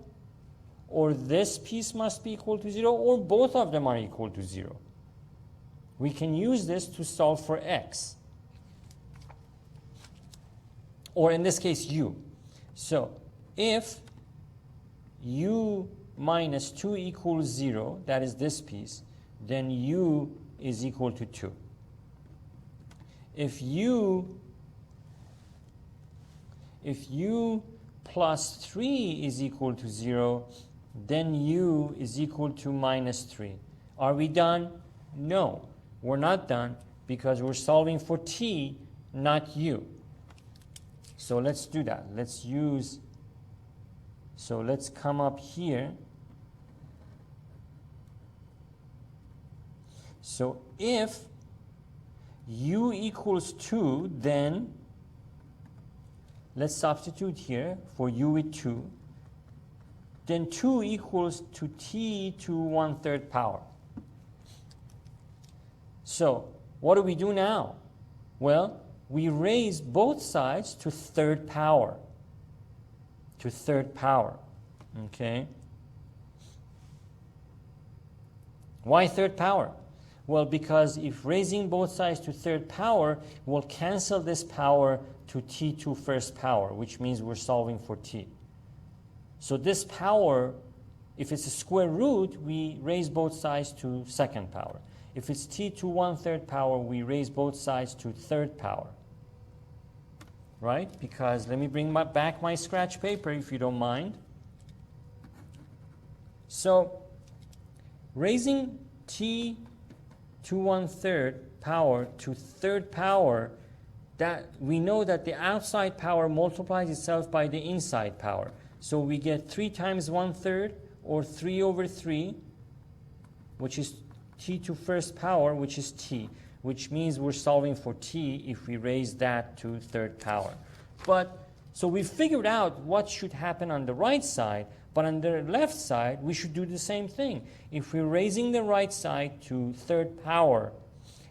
or this piece must be equal to 0, or both of them are equal to 0. We can use this to solve for x, or in this case, u. So if u minus 2 equals 0, that is this piece, then u is equal to 2. If u plus 3 is equal to 0, then u is equal to minus 3. Are we done? No, we're not done because we're solving for t, not u. So let's do that. Let's use, so let's come up here. So if u equals 2, then let's substitute here for u with 2. Then 2 equals to t to 1/3 power. So what do we do now? Well, we raise both sides to 3rd power. To 3rd power. Okay? Why 3rd power? Well, because if raising both sides to 3rd power, we'll cancel this power to t to 1st power, which means we're solving for t. So this power, if it's a square root, we raise both sides to 2nd power. If it's t to 1/3 power, we raise both sides to 3rd power. Right? Because let me bring back my scratch paper if you don't mind. So raising t to 1/3 power to 3rd power, that we know that the outside power multiplies itself by the inside power. So we get 3 times 1/3, or 3 over 3, which is t to 1st power, which is t, which means we're solving for t if we raise that to 3rd power. But, so we figured out what should happen on the right side, but on the left side, we should do the same thing. If we're raising the right side to 3rd power,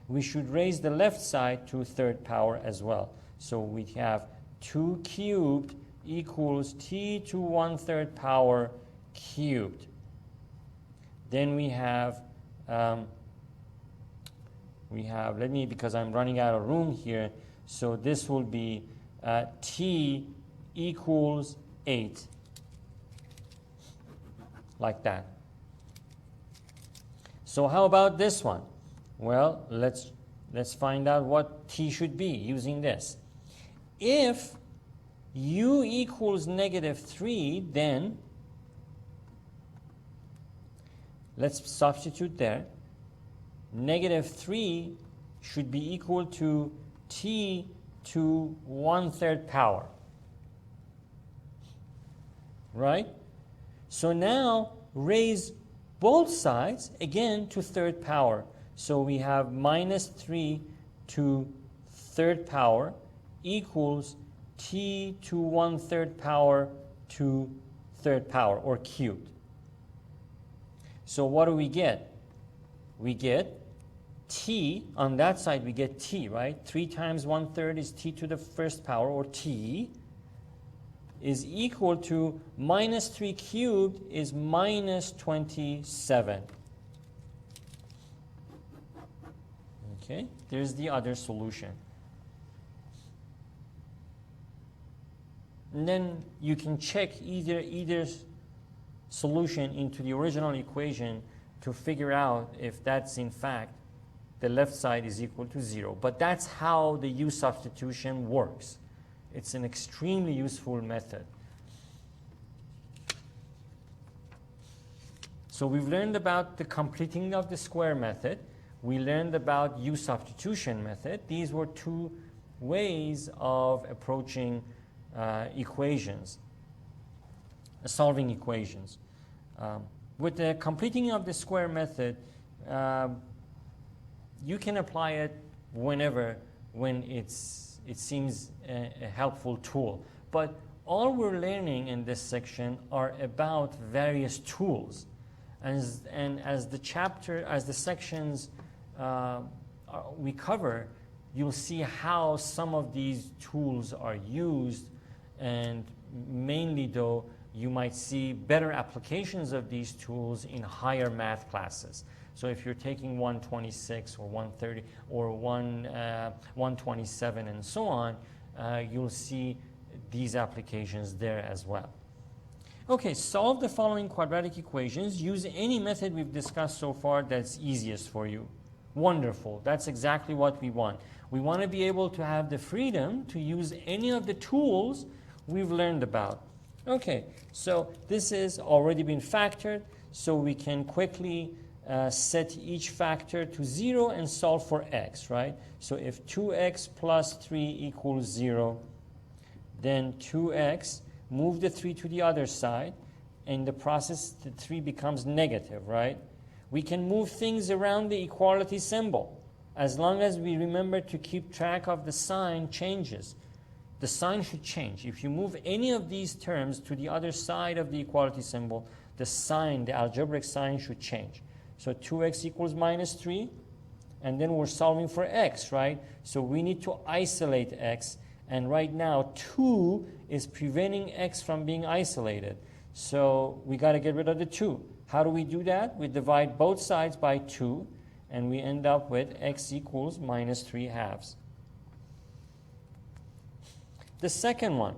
we should raise the left side to 3rd power as well. So we have 2 cubed equals t to 1/3 power cubed. Then we have, let me, because I'm running out of room here, so this will be t equals 8. Like that. So how about this one? Well, let's find out what t should be using this. If u equals -3, then let's substitute there. -3 should be equal to t to 1/3 power. Right? So now raise both sides again to 3rd power. So we have -3 to 3rd power equals t to 1/3 power to 3rd power, or cubed. So what do we get? We get t, on that side we get t, right? 3 times 1/3 is t to the 1st power, or t, is equal to -3 cubed is -27. Okay, there's the other solution. And then you can check either solution into the original equation to figure out if that's in fact the left side is equal to 0. But that's how the U substitution works. It's an extremely useful method. So we've learned about the completing of the square method. We learned about U substitution method. These were 2 ways of approaching equations, solving equations. With the completing of the square method, you can apply it whenever, when it seems a helpful tool. But all we're learning in this section are about various tools. And as the sections we cover, you'll see how some of these tools are used, and mainly though, you might see better applications of these tools in higher math classes. So if you're taking 126 or 130 or 127 and so on, you'll see these applications there as well. Okay, solve the following quadratic equations. Use any method we've discussed so far that's easiest for you. Wonderful. That's exactly what we want. We want to be able to have the freedom to use any of the tools we've learned about. Okay, so this has already been factored, so we can quickly set each factor to 0 and solve for x, right? So if 2x plus 3 equals 0, then 2x, move the 3 to the other side, in the process the 3 becomes negative, right? We can move things around the equality symbol as long as we remember to keep track of the sign changes. The sign should change. If you move any of these terms to the other side of the equality symbol, the sign, the algebraic sign, should change. So 2x equals -3, and then we're solving for x, right? So we need to isolate x, and right now 2 is preventing x from being isolated. So we got to get rid of the 2. How do we do that? We divide both sides by 2, and we end up with x equals -3/2. The second one,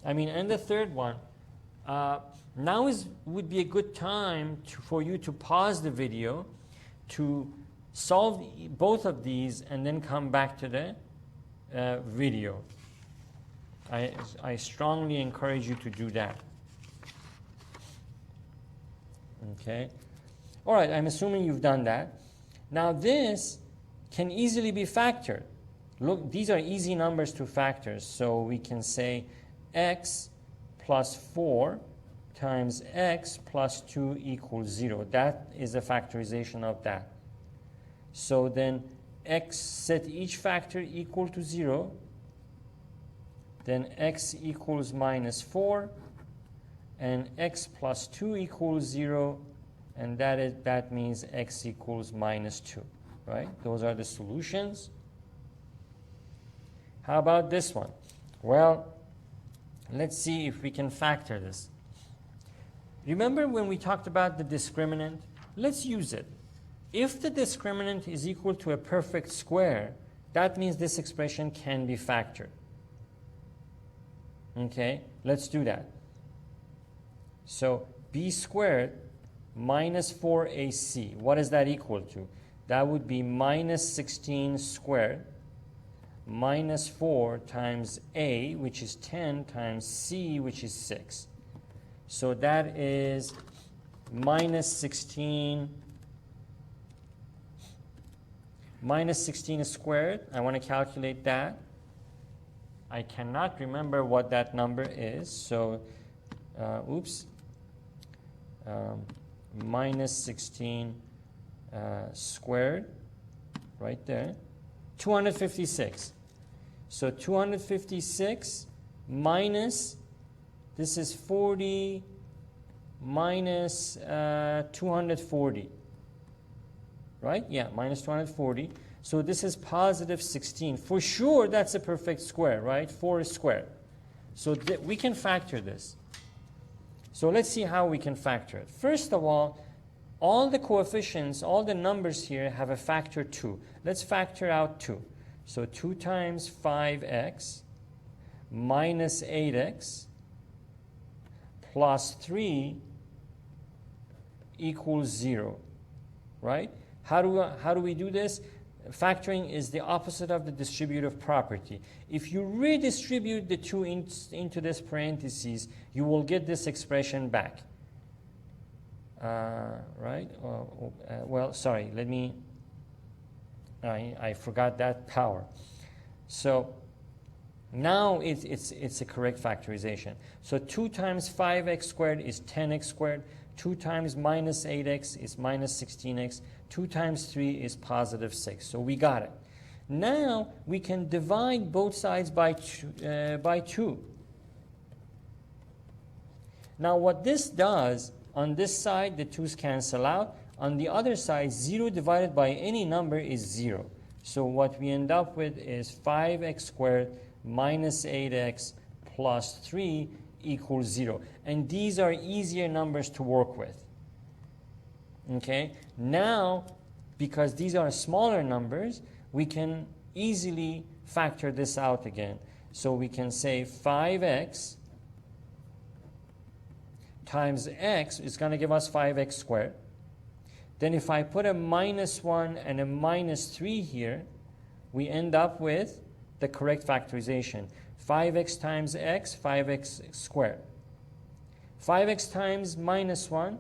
and the third one, now would be a good time for you to pause the video to solve both of these and then come back to the video. I strongly encourage you to do that. Okay. All right, I'm assuming you've done that. Now this can easily be factored. Look, these are easy numbers to factor, so we can say x plus 4 times x plus 2 equals 0. That is a factorization of that. So then x, set each factor equal to 0, then x equals -4, and x plus 2 equals 0, and that means x equals -2, right? Those are the solutions. How about this one? Well, let's see if we can factor this. Remember when we talked about the discriminant? Let's use it. If the discriminant is equal to a perfect square, that means this expression can be factored. Okay, let's do that. So b squared minus 4ac, what is that equal to? That would be -16 squared minus 4 times A, which is 10, times C, which is 6. So that is minus 16 squared. I want to calculate that. I cannot remember what that number is, so minus 16 squared, right there, 256. So 256 minus, this is 40 minus 240, right? Yeah, minus 240. So this is positive 16. For sure, that's a perfect square, right? 4 is squared. So we can factor this. So let's see how we can factor it. First of all the coefficients, all the numbers here have a factor 2. Let's factor out 2. So 2 times 5x minus 8x plus 3 equals 0, right? How do we do this? Factoring is the opposite of the distributive property. If you redistribute the 2 into this parentheses, you will get this expression back. Right? Well, sorry, let me, I forgot that power. So now it's a correct factorization. So 2 times 5x squared is 10x squared. 2 times minus 8x is minus 16x. 2 times 3 is positive 6. So we got it. Now we can divide both sides by 2. Now what this does, on this side the 2's cancel out. On the other side, 0 divided by any number is 0. So what we end up with is 5x squared minus 8x plus 3 equals 0. And these are easier numbers to work with. Okay? Now, because these are smaller numbers, we can easily factor this out again. So we can say 5x times x is going to give us 5x squared. Then if I put a minus 1 and a minus 3 here, we end up with the correct factorization. 5x times x, 5x squared. 5x times minus 1,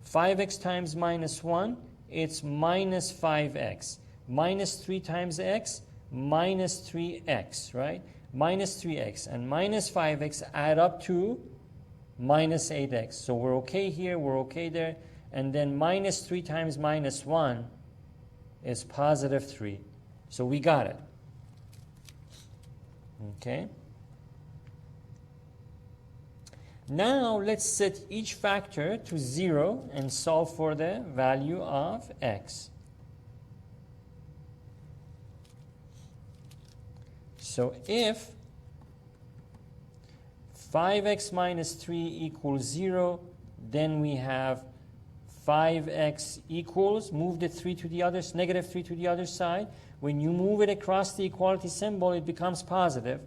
5x times minus 1, it's minus 5x. Minus 3 times x, minus 3x, right? Minus 3x and minus 5x add up to minus 8x. So we're okay here, we're okay there. And then minus 3 times minus 1 is positive 3. So we got it. Okay. Now let's set each factor to 0 and solve for the value of x. So if 5x minus 3 equals 0, then we have 5x equals, move the 3 to the other, negative 3 to the other side. When you move it across the equality symbol, it becomes positive.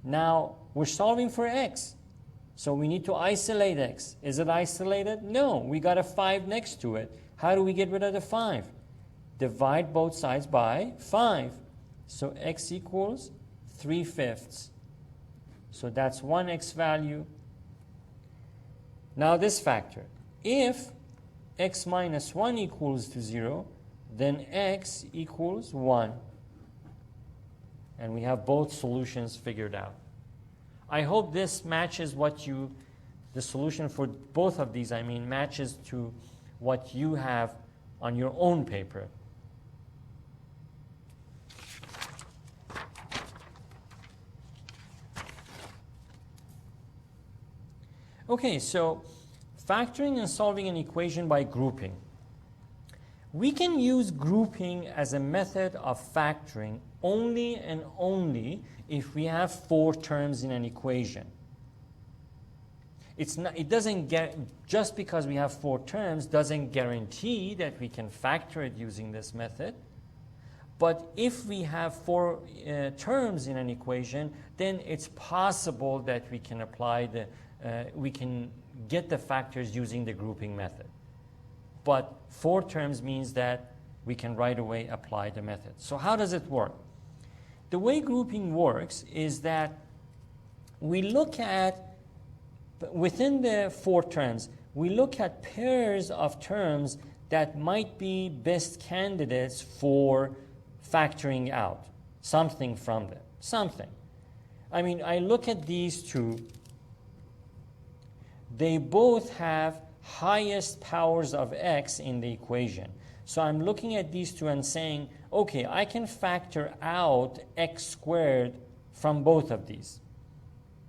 Now, we're solving for x. So we need to isolate x. Is it isolated? No, we got a 5 next to it. How do we get rid of the 5? Divide both sides by 5. So x equals 3/5. So that's one x value. Now this factor. If x minus 1 equals to 0, then x equals 1. And we have both solutions figured out. I hope this matches what you, the solution for both of these, matches to what you have on your own paper. Okay, so factoring and solving an equation by grouping. We can use grouping as a method of factoring only and only if we have 4 terms in an equation. It doesn't get, just because we have 4 terms doesn't guarantee that we can factor it using this method. But if we have 4 terms in an equation, then it's possible that we can apply we can get the factors using the grouping method. But 4 terms means that we can right away apply the method. So how does it work? The way grouping works is that we look at, within the 4 terms, we look at pairs of terms that might be best candidates for factoring out something from them. Something. I mean, I look at these two. They both have highest powers of x in the equation. So I'm looking at these two and saying, okay, I can factor out x squared from both of these.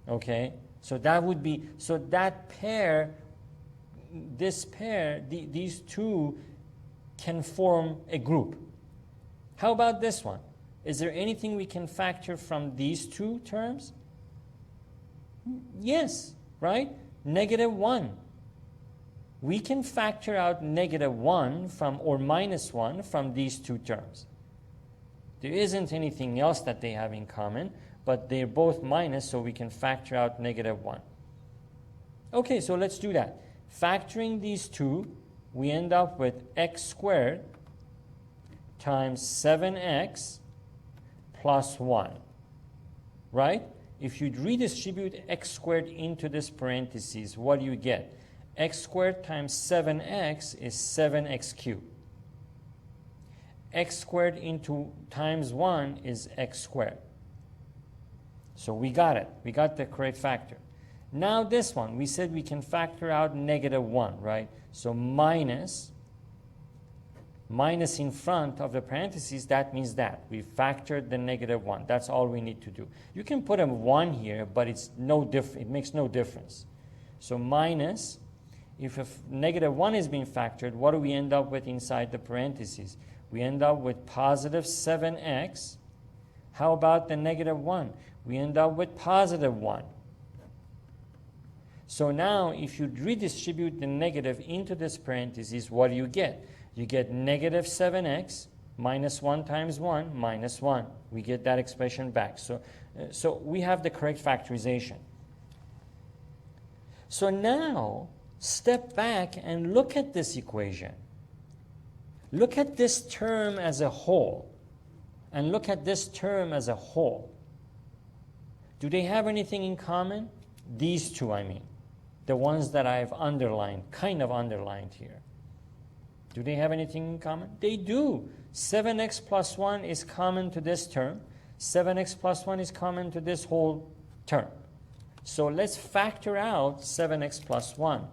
Okay? So that would be, so that pair, this pair, these two can form a group. How about this one? Is there anything we can factor from these two terms? Yes, right? -1. We can factor out -1 from, or -1 from these two terms. There isn't anything else that they have in common, but they're both minus, so we can factor out -1. Okay, so let's do that. Factoring these two, we end up with x squared times 7x plus 1, right? If you redistribute x squared into this parentheses, what do you get? X squared times 7x is 7x cubed. X squared into times 1 is x squared. So we got it. We got the correct factor. Now this one, we said we can factor out -1, right? So minus in front of the parentheses, that means that we factored the -1. That's all we need to do. You can put a 1 here, but it's no it makes no difference. So minus, if -1 is being factored, what do we end up with inside the parentheses? We end up with positive 7x. How about the -1? We end up with positive 1. So now, if you redistribute the negative into this parentheses, what do you get? You get negative 7x minus 1 times 1 minus 1. We get that expression back. So we have the correct factorization. So now, step back and look at this equation. Look at this term as a whole. And look at this term as a whole. Do they have anything in common? These two, I mean. The ones that I've underlined, kind of underlined here. Do they have anything in common? They do. 7x plus 1 is common to this term. 7x plus 1 is common to this whole term. So let's factor out 7x plus 1.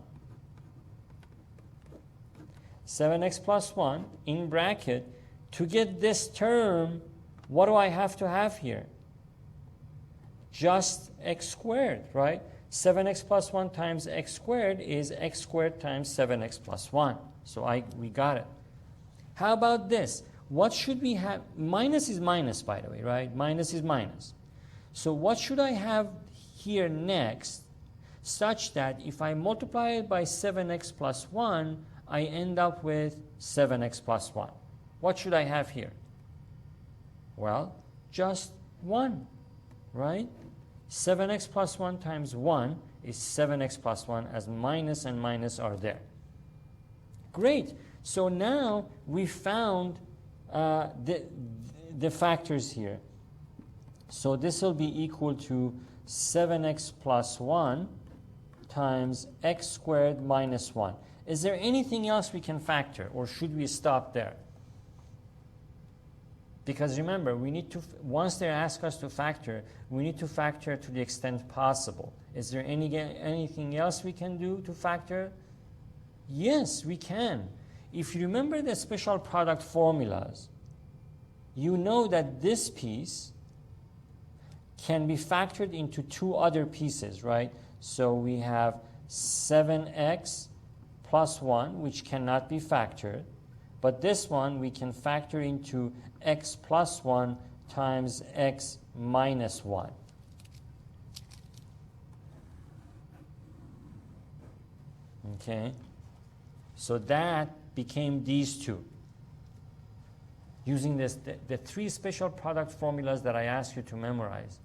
7x plus 1 in bracket. To get this term, what do I have to have here? Just x squared, right? 7x plus 1 times x squared is x squared times 7x plus 1. So we got it. How about this? What should we have? Minus is minus, by the way, right? Minus is minus. So what should I have here next such that if I multiply it by 7x plus 1, I end up with 7x plus 1? What should I have here? Well, just 1, right? 7x plus 1 times 1 is 7x plus 1, as minus and minus are there. Great. So now we found the factors here. So this will be equal to 7x plus 1 times x squared minus 1. Is there anything else we can factor, or should we stop there? Because remember, we need to, once they ask us to factor, we need to factor to the extent possible. Is there anything else we can do to factor? Yes, we can. If you remember the special product formulas, you know that this piece can be factored into two other pieces, right? So we have 7x plus 1, which cannot be factored. But this one we can factor into x plus 1 times x minus 1. Okay? So that became these two. Using this, the three special product formulas that I asked you to memorize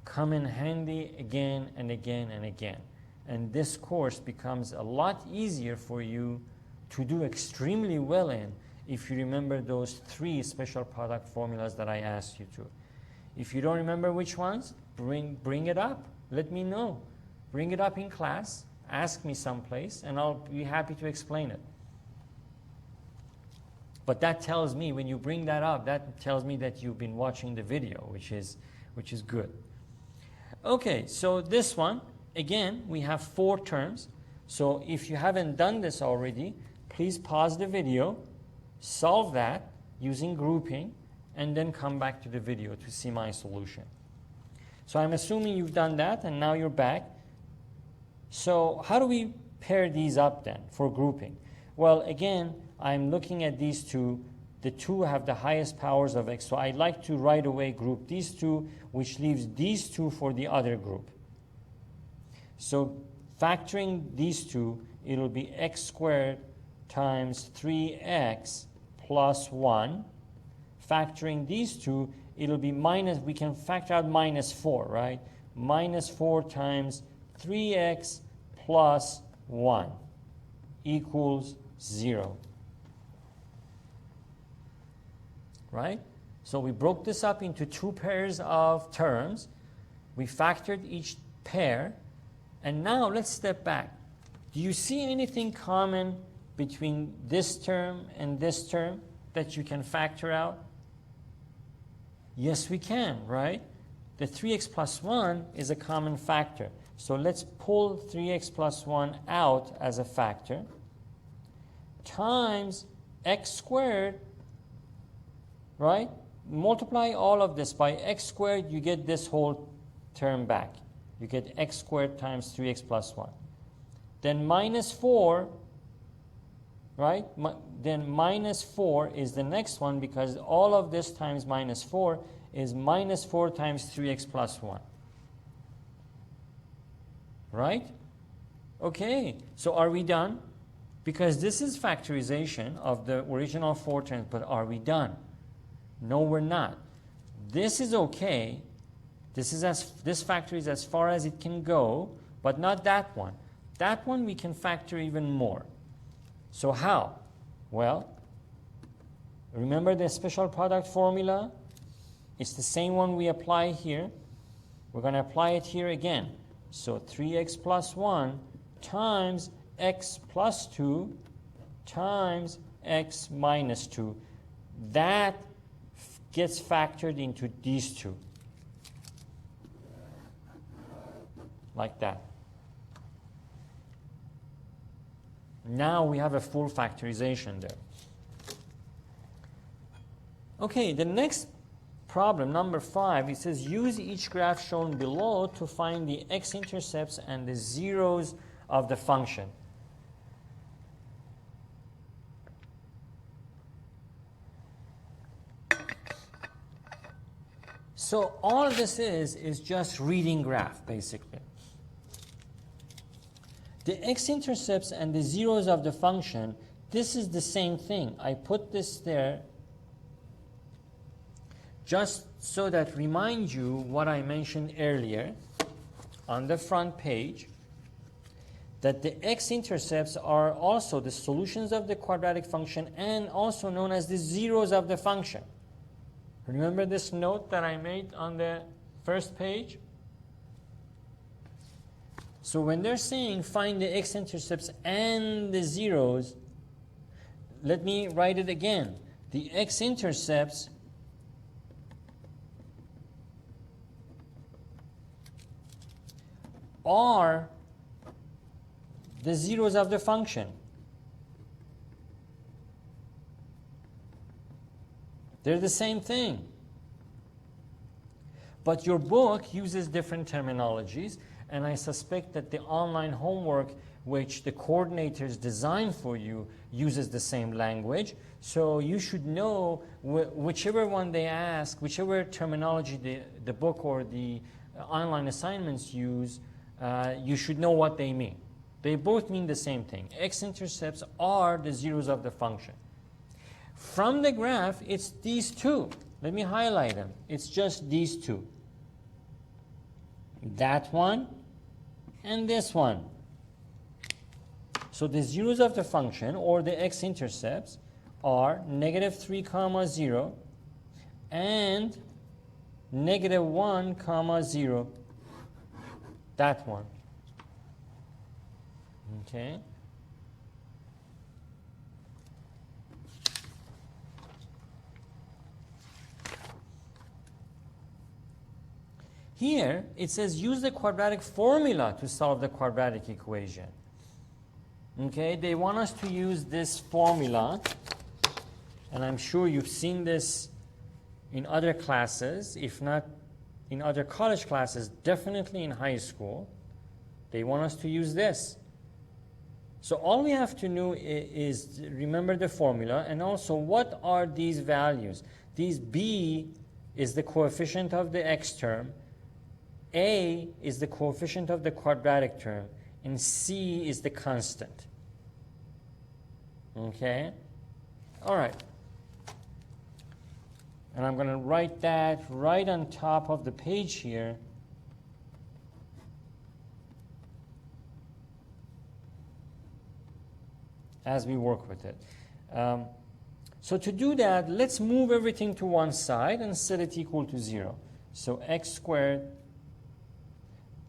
come in handy again and again and again. And this course becomes a lot easier for you to do extremely well in if you remember those 3 special product formulas that I asked you to. If you don't remember which ones, bring it up. Let me know. Bring it up in class, ask me someplace, and I'll be happy to explain it. But that tells me, when you bring that up, that tells me that you've been watching the video, which is good. Okay, so this one, again, we have 4 terms. So if you haven't done this already, please pause the video, solve that using grouping, and then come back to the video to see my solution. So I'm assuming you've done that, and now you're back. So how do we pair these up then for grouping? Well, again, I'm looking at these two. The 2 have the highest powers of x, so I'd like to right away group these 2, which leaves these 2 for the other group. So factoring these 2, it'll be x squared times 3x plus 1. Factoring these 2, it'll be minus, we can factor out minus 4, right? Minus 4 times 3x plus 1 equals 0. Right? So we broke this up into 2 pairs of terms. We factored each pair. And now let's step back. Do you see anything common between this term and this term that you can factor out? Yes, we can, right? The 3x plus 1 is a common factor. So let's pull 3x plus 1 out as a factor times x squared, right? Multiply all of this by x squared, you get this whole term back. You get x squared times 3x plus 1. Then minus 4, right? Then minus 4 is the next one, because all of this times minus 4 is minus 4 times 3x plus 1. Right? Okay, so are we done? Because this is factorization of the original 4 terms, but are we done? No, we're not. This is okay. This factor is as far as it can go, but not that one. That one we can factor even more. So how? Well, remember the special product formula? It's the same one we apply here. We're going to apply it here again. So 3x plus 1 times x plus 2 times x minus 2. That gets factored into these 2. Like that. Now we have a full factorization there. Okay, the next problem, number 5, it says use each graph shown below to find the x-intercepts and the zeros of the function. So all this is just reading graph, basically. The x-intercepts and the zeros of the function, this is the same thing. I put this there just so that remind you what I mentioned earlier on the front page, that the x-intercepts are also the solutions of the quadratic function and also known as the zeros of the function. Remember this note that I made on the first page? So when they're saying find the x-intercepts and the zeros, let me write it again. The x-intercepts are the zeros of the function. They're the same thing. But your book uses different terminologies, and I suspect that the online homework which the coordinators design for you uses the same language. So you should know whichever one they ask, whichever terminology the book or the online assignments use, you should know what they mean. They both mean the same thing. X-intercepts are the zeros of the function. From the graph, it's these 2. Let me highlight them. It's just these 2. That one and this one. So the zeros of the function, or the x-intercepts, are negative 3 comma 0 and negative 1 comma 0. That one. Okay. Here, it says use the quadratic formula to solve the quadratic equation. Okay, they want us to use this formula, and I'm sure you've seen this in other classes, if not in other college classes, definitely in high school. They want us to use this. So all we have to do is remember the formula, and also what are these values? These b is the coefficient of the x term, a is the coefficient of the quadratic term, and c is the constant. Okay? All right. And I'm going to write that right on top of the page here. As we work with it. So to do that, let's move everything to one side and set it equal to 0. So x squared,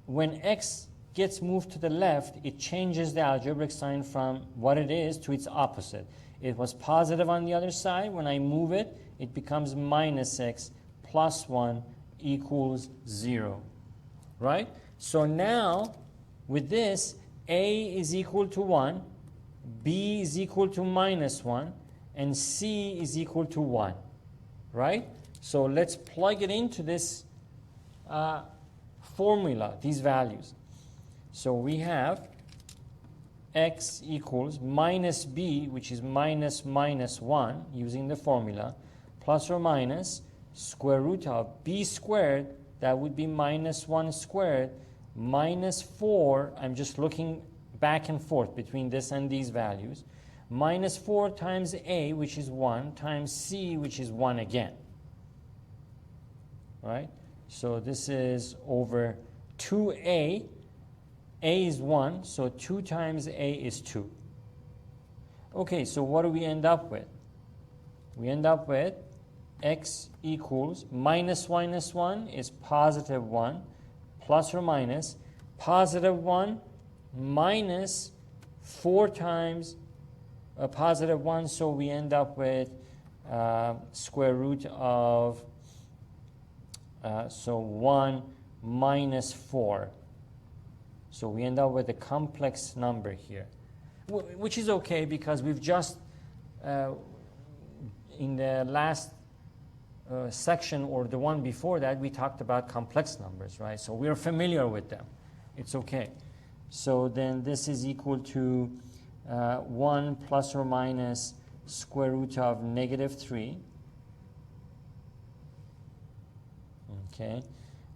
when x gets moved to the left, it changes the algebraic sign from what it is to its opposite. It was positive on the other side. When I move it, it becomes minus x plus 1 equals 0. Right? So now, with this, a is equal to 1, b is equal to minus 1, and c is equal to 1. Right? So let's plug it into this formula, these values. So we have x equals minus b, which is minus minus 1, using the formula, plus or minus square root of b squared, that would be minus 1 squared, minus 4, I'm just looking back and forth between this and these values, minus 4 times a, which is 1, times c, which is 1 again. Right? So this is over 2a. A is 1, so 2 times a is 2. Okay, so what do we end up with? We end up with x equals minus 1 is positive 1, plus or minus positive 1 minus 4 times a positive 1, so we end up with square root of, so 1 minus 4. So we end up with a complex number here, which is okay because we've just, in the last section or the one before that, we talked about complex numbers, right? So we're familiar with them. It's okay. So then this is equal to 1 plus or minus square root of negative 3. Okay.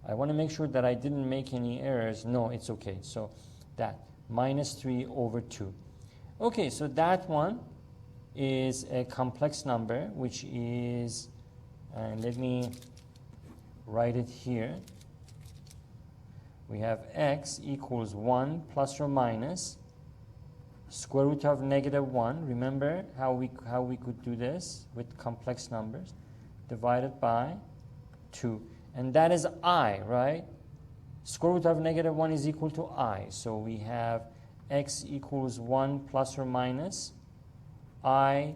I want to make sure that I didn't make any errors. No, it's okay. So that minus 3 over 2. Okay, so that one is a complex number, which is, let me write it here. We have x equals 1 plus or minus square root of negative 1. Remember how we could do this with complex numbers, divided by 2. And that is I, right? Square root of negative 1 is equal to I. So we have x equals 1 plus or minus I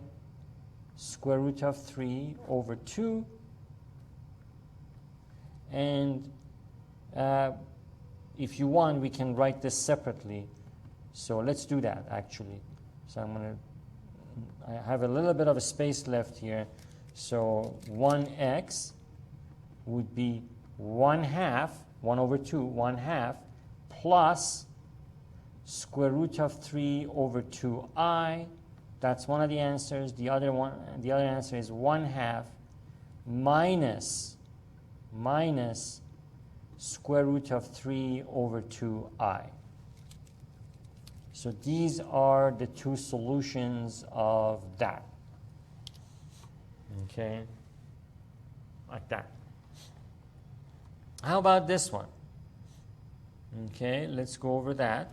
square root of 3 over 2. And if you want, we can write this separately. So let's do that, actually. So I have a little bit of a space left here. So 1x would be 1/2, 1 over 2, 1/2, plus square root of 3 over 2i. That's one of the answers. The other answer is 1/2 minus square root of 3 over 2i. So these are the two solutions of that. Okay? Like that. How about this one? Okay, let's go over that.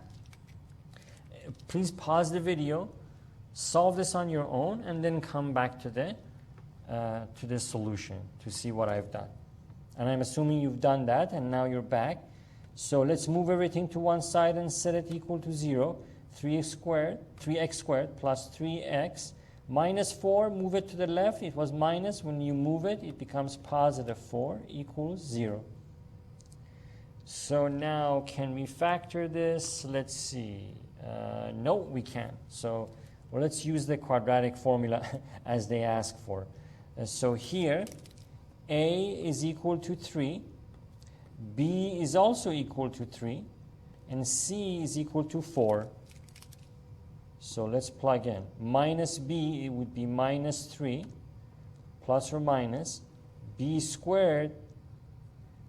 Please pause the video solve this on your own and then come back to the solution to see what I've done. And I'm assuming you've done that and now you're back. So let's move everything to one side and set it equal to 0. 3x squared plus 3x minus 4, move it to the left. It was minus. When you move it, it becomes positive 4 equals 0. So now, can we factor this? Let's see. No, we can't. So well, let's use the quadratic formula as they ask for. So here, a is equal to 3, b is also equal to 3, and c is equal to 4. So let's plug in. Minus b, it would be minus 3, plus or minus. B squared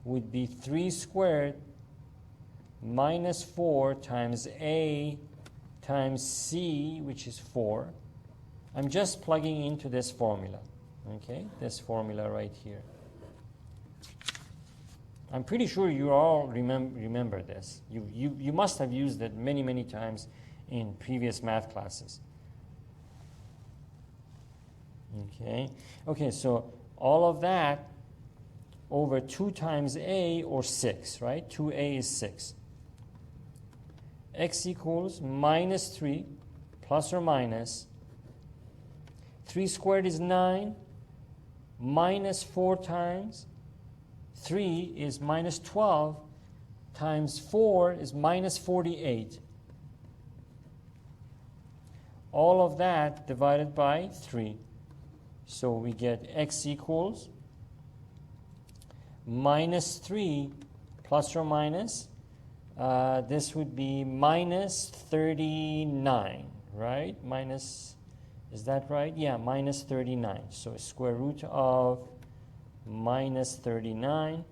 would be 3 squared minus 4 times a times c, which is 4. I'm just plugging into this formula, okay? This formula right here. I'm pretty sure you all remember this. You must have used it many, many times in previous math classes. Okay, so all of that over 2 times a, or 6, right? 2a is 6. X equals minus 3 plus or minus. 3 squared is 9, minus 4 times 3 is minus 12, times 4 is minus 48. All of that divided by 3. So we get x equals minus 3 plus or minus. This would be minus 39, right? Minus, is that right? Yeah, minus 39. So square root of minus 39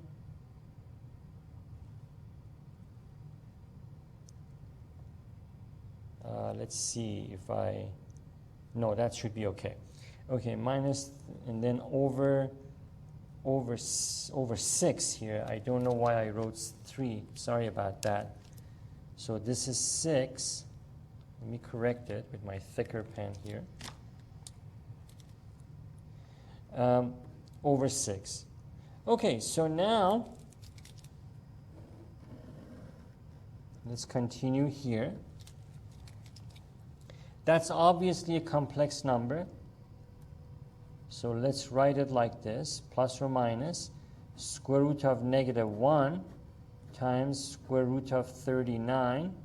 let's see if no, that should be okay. Okay, minus, and then over 6 here. I don't know why I wrote 3. Sorry about that. So this is 6. Let me correct it with my thicker pen here. Over 6. Okay, so now let's continue here. That's obviously a complex number. So let's write it like this, plus or minus square root of negative 1 times square root of 39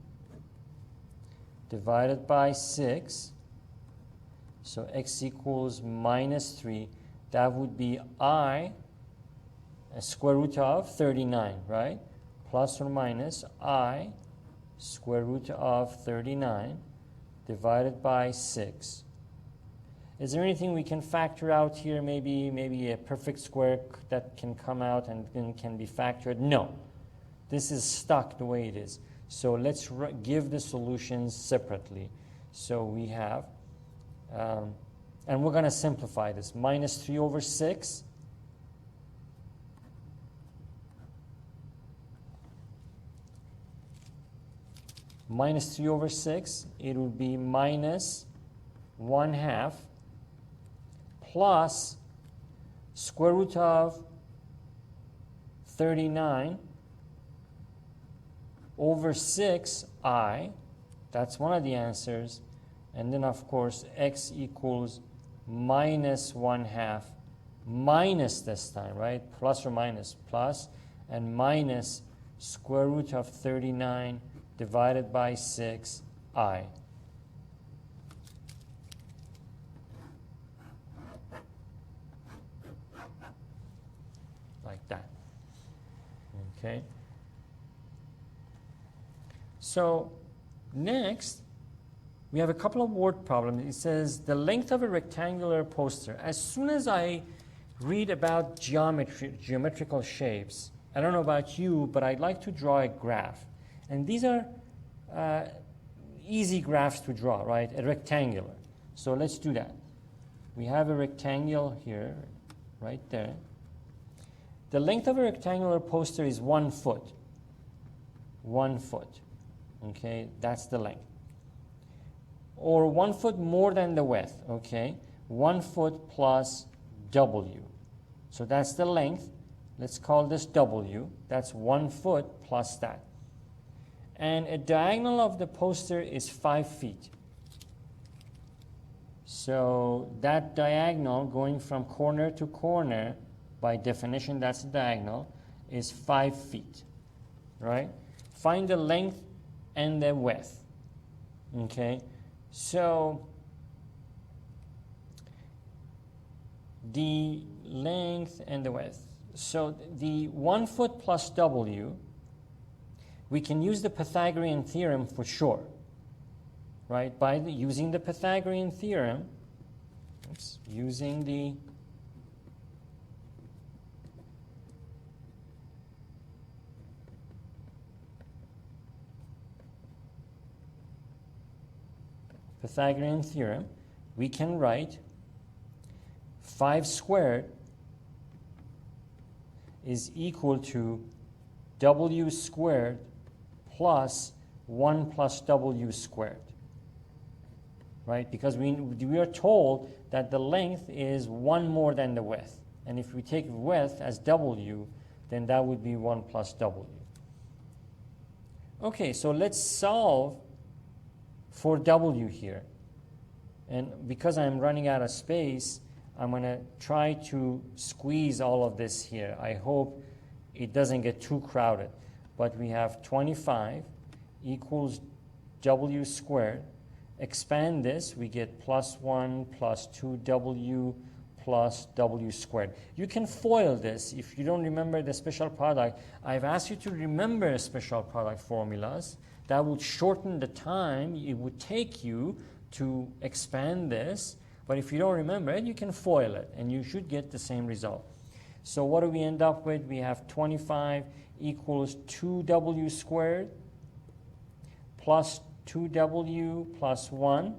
divided by 6. So x equals minus 3. That would be I, a square root of 39, right? Plus or minus I, square root of 39 divided by 6. Is there anything we can factor out here? Maybe a perfect square that can come out and then can be factored? No. This is stuck the way it is. So let's give the solutions separately. So we have, and we're going to simplify this. Minus 3 over 6. Minus 3 over 6, it would be minus 1/2 plus square root of 39 over 6i. That's one of the answers. And then, of course, x equals minus 1/2, minus this time, right? Plus or minus, plus, and minus square root of 39 divided by 6i. Like that. Okay. So next, we have a couple of word problems. It says the length of a rectangular poster. As soon as I read about geometrical shapes, I don't know about you, but I'd like to draw a graph. And these are easy graphs to draw, right? A rectangular. So let's do that. We have a rectangle here, right there. The length of a rectangular poster is 1 foot. 1 foot. Okay, that's the length. or 1 foot more than the width, okay? 1 foot plus W. So that's the length. Let's call this W. That's 1 foot plus that. And a diagonal of the poster is 5 feet. So that diagonal going from corner to corner, by definition that's a diagonal, is 5 feet, right? Find the length and the width, okay? So the length and the width. So the 1 foot plus W, we can use the Pythagorean theorem for sure, right? By using the Pythagorean theorem, using the Pythagorean theorem, we can write 5 squared is equal to W squared plus 1 plus W squared, right? Because we are told that the length is 1 more than the width. And if we take width as W, then that would be 1 plus W. Okay, so let's solve for W here. And because I'm running out of space, I'm going to try to squeeze all of this here. I hope it doesn't get too crowded. But we have 25 equals W squared. Expand this, we get plus 1 plus 2W plus W squared. You can FOIL this. If you don't remember the special product, I've asked you to remember special product formulas. That would shorten the time it would take you to expand this. But if you don't remember it, you can FOIL it, and you should get the same result. So what do we end up with? We have 25 equals 2W squared plus 2W plus 1.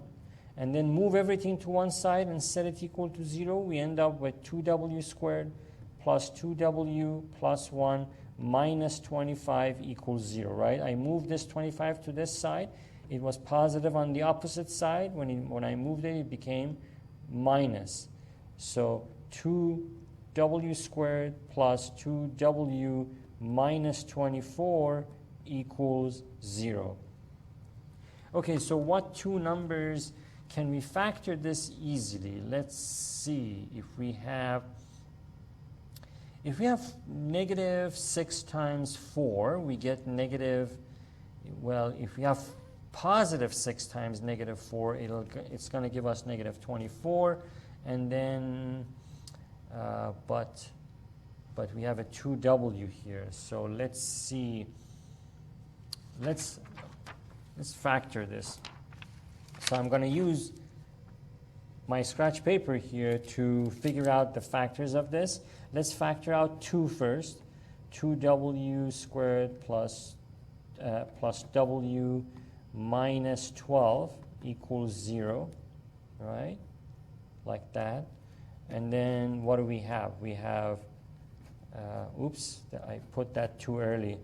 And then move everything to one side and set it equal to 0. We end up with 2W squared plus 2W plus 1 minus 25 equals 0, right? I moved this 25 to this side. It was positive on the opposite side. When I moved it, it became minus. So 2W squared plus 2W minus 24 equals 0. Okay, so what two numbers can we factor this easily? Let's see. If we have negative 6 times 4, we get negative, well, if we have positive 6 times negative 4, it's going to give us negative 24. And then, but we have a 2W here. So let's see. Let's factor this. So I'm going to use my scratch paper here to figure out the factors of this. Let's factor out 2 first. 2W squared plus W minus 12 equals 0, right? Like that. And then what do we have? We have, oops, I put that too early.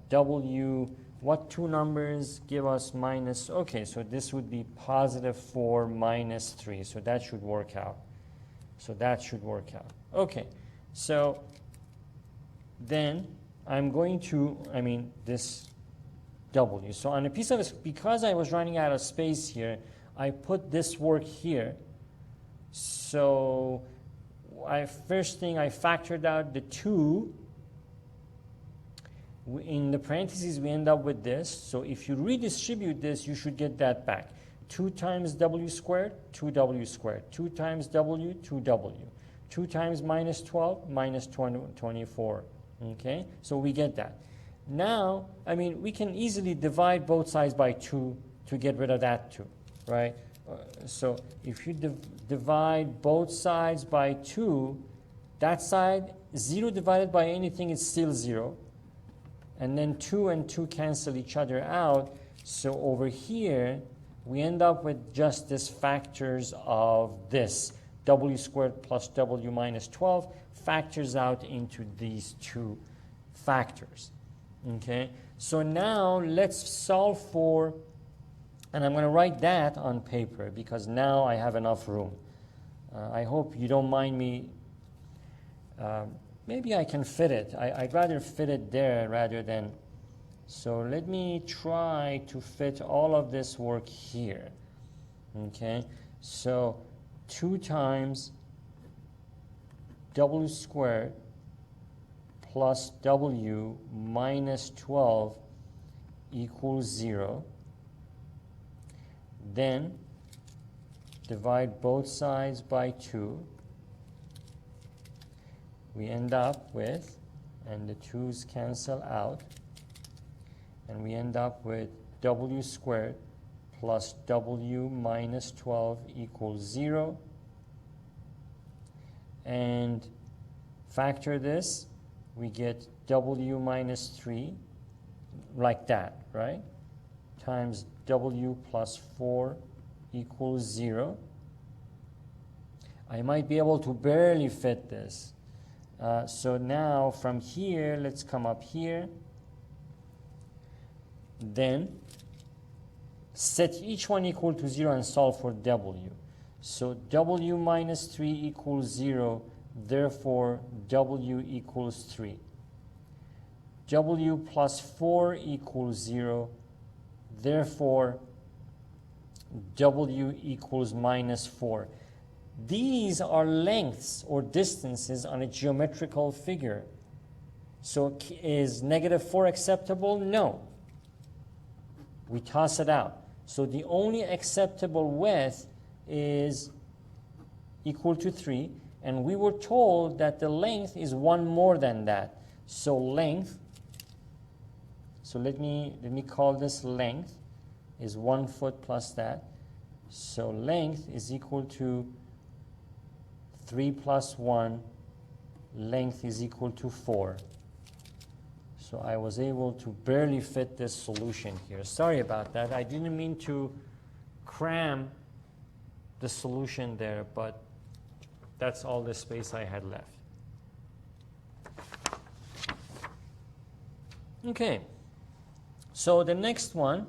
W, what two numbers give us minus? Okay, so this would be positive 4 minus 3. So that should work out. Okay, so then I'm going to, this W. So on a piece of, because I was running out of space here, I put this work here. So first thing I factored out the 2. In the parentheses, we end up with this. So if you redistribute this, you should get that back. 2 times W squared, 2W squared. 2 times W, 2W. 2 times minus 12, minus 24. Okay? So we get that. Now, we can easily divide both sides by 2 to get rid of that 2, right? So if you divide both sides by 2, that side, 0 divided by anything is still 0. And then 2 and 2 cancel each other out. So over here, we end up with just this factors of this. W squared plus W minus 12 factors out into these 2 factors. Okay? So now let's solve for And I'm going to write that on paper because now I have enough room. I hope you don't mind me. Maybe I can fit it. I'd rather fit it there rather than. So let me try to fit all of this work here. Okay, so 2 times w squared plus w minus 12 equals 0. Then divide both sides by 2. We end up with, and the 2's cancel out, and we end up with w squared plus w minus 12 equals 0. And factor this, we get w minus 3, like that, right? Times w plus 4 equals 0. I might be able to barely fit this. So now from here, let's come up here. Then set each one equal to 0 and solve for w. So w minus 3 equals 0, therefore w equals 3. W plus 4 equals 0, therefore w equals minus 4. These are lengths or distances on a geometrical figure. So is negative 4 acceptable? No. We toss it out. So the only acceptable width is equal to 3, and we were told that the length is 1 more than that. So length, so let me call this length, is 1 foot plus that. So length is equal to 3 plus 1, length is equal to 4. So I was able to barely fit this solution here. Sorry about that. I didn't mean to cram the solution there, but that's all the space I had left. Okay. So the next one,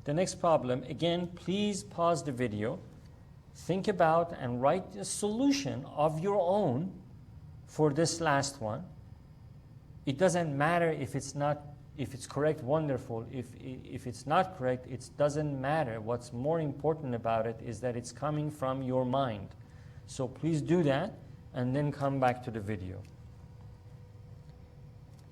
the next problem, again, please pause the video. Think about and write a solution of your own for this last one. It doesn't matter if it's correct, wonderful. If it's not correct, it doesn't matter. What's more important about it is that it's coming from your mind. So please do that and then come back to the video.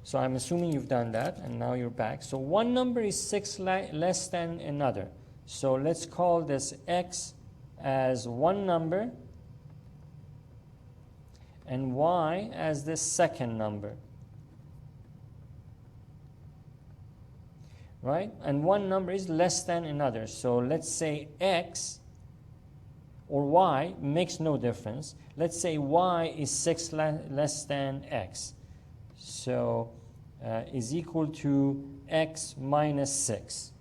So I'm assuming you've done that and now you're back. So one number is 6 less than another. So let's call this x as one number and y as the second number. Right? And one number is less than another. So let's say x or y makes no difference. Let's say y is 6 less than x. So is equal to x minus 6.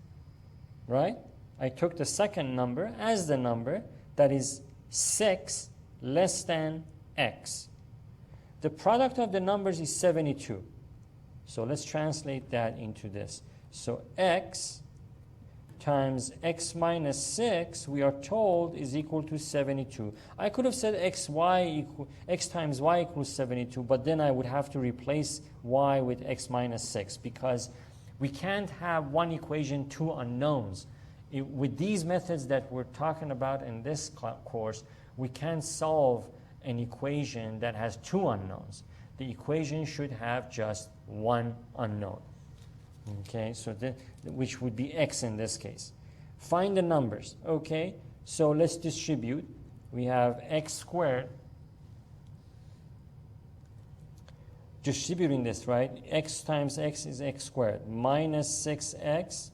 Right? I took the second number as the number that is 6 less than x. The product of the numbers is 72. So let's translate that into this. So x times x minus 6, we are told, is equal to 72. I could have said x times y equals 72, but then I would have to replace y with x minus 6 because we can't have one equation, two unknowns. With these methods that we're talking about in this course, we can't solve an equation that has two unknowns. The equation should have just one unknown. Okay, so which would be x in this case. Find the numbers. Okay, so let's distribute. We have x squared. Distributing this, right? X times x is x squared. Minus 6x,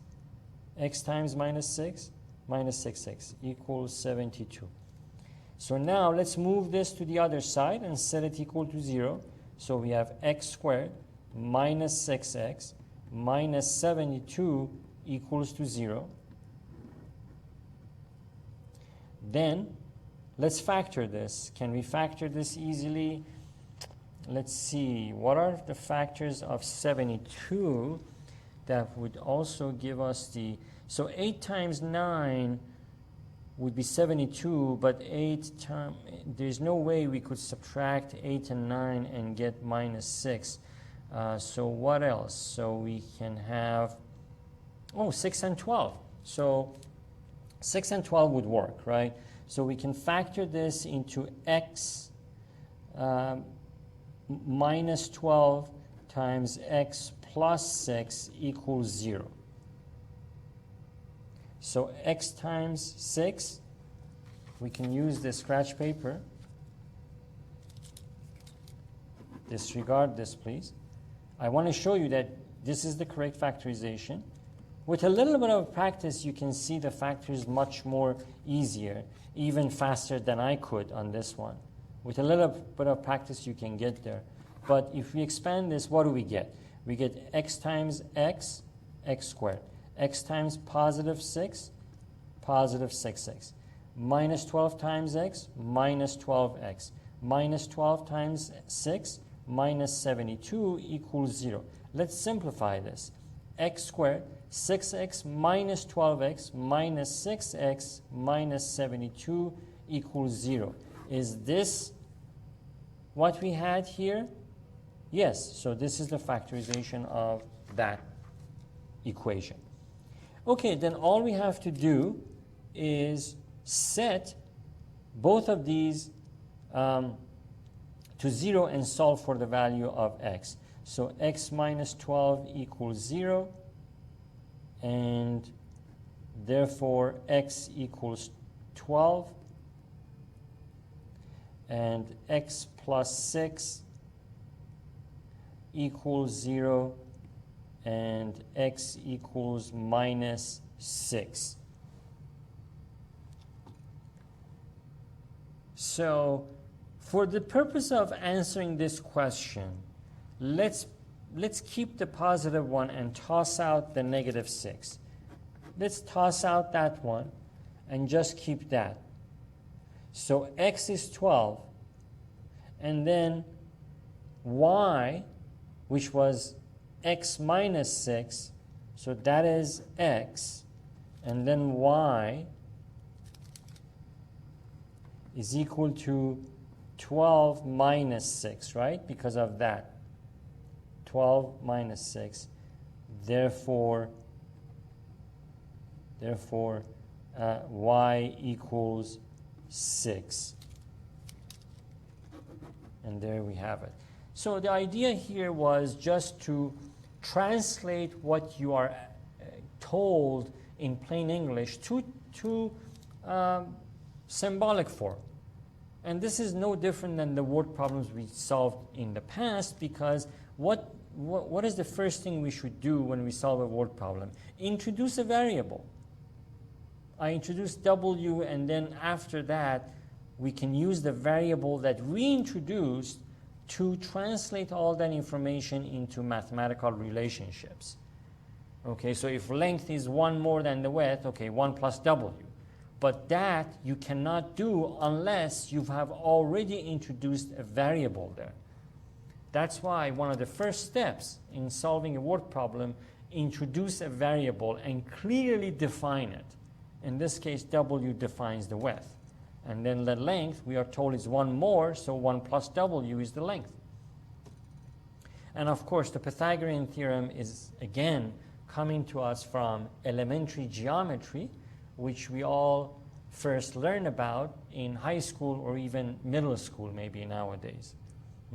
x times minus 6, minus 6x equals 72. So now let's move this to the other side and set it equal to 0. So we have x squared minus 6x minus 72 equals to 0. Then let's factor this. Can we factor this easily? Let's see. What are the factors of 72 that would also give us the So 8 times 9 would be 72, but 8 times, there's no way we could subtract 8 and 9 and get minus 6. So what else? So we can have, 6 and 12. So 6 and 12 would work, right? So we can factor this into x minus 12 times x plus 6 equals 0. So x times 6, we can use the scratch paper. Disregard this, please. I want to show you that this is the correct factorization. With a little bit of practice, you can see the factors much more easier, even faster than I could on this one. With a little bit of practice, you can get there. But if we expand this, what do we get? We get x times x, x squared. X times positive 6, positive 6x. Minus 12 times x, minus 12x. Minus 12 times 6, minus 72 equals 0. Let's simplify this. X squared, 6x minus 12x minus 6x minus 72 equals 0. Is this what we had here? Yes, so this is the factorization of that equation. Okay, then all we have to do is set both of these to 0 and solve for the value of x. So x minus 12 equals 0, and therefore x equals 12, and x plus 6 equals 0, and x equals minus 6. So for the purpose of answering this question, let's keep the positive one and toss out the negative 6. Let's toss out that one and just keep that. So x is 12, and then y, which was x minus 6, so that is x, and then y is equal to 12 minus 6, right? Because of that. 12 minus 6. Therefore, y equals 6. And there we have it. So the idea here was just to translate what you are told in plain English to symbolic form. And this is no different than the word problems we solved in the past, because what is the first thing we should do when we solve a word problem? Introduce a variable. I introduce w, and then after that, we can use the variable that we introduced to translate all that information into mathematical relationships. Okay, so if length is 1 more than the width, okay, 1 plus w. But that you cannot do unless you have already introduced a variable there. That's why one of the first steps in solving a word problem, introduce a variable and clearly define it. In this case, w defines the width. And then the length, we are told, is 1 more, so 1 plus w is the length. And of course, the Pythagorean theorem is, again, coming to us from elementary geometry, which we all first learn about in high school or even middle school, maybe nowadays.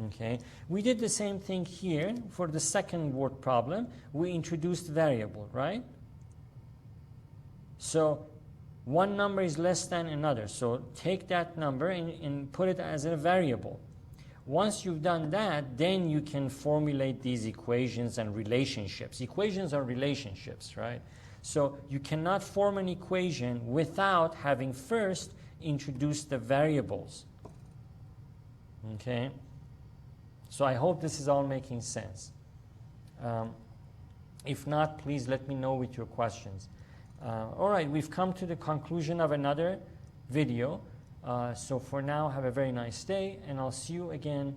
Okay, we did the same thing here for the second word problem. We introduced variable, right? So one number is less than another. So take that number and put it as a variable. Once you've done that, then you can formulate these equations and relationships. Equations are relationships, right? So you cannot form an equation without having first introduced the variables. Okay? So I hope this is all making sense. If not, please let me know with your questions. All right, we've come to the conclusion of another video. So for now, have a very nice day, and I'll see you again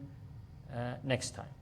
next time.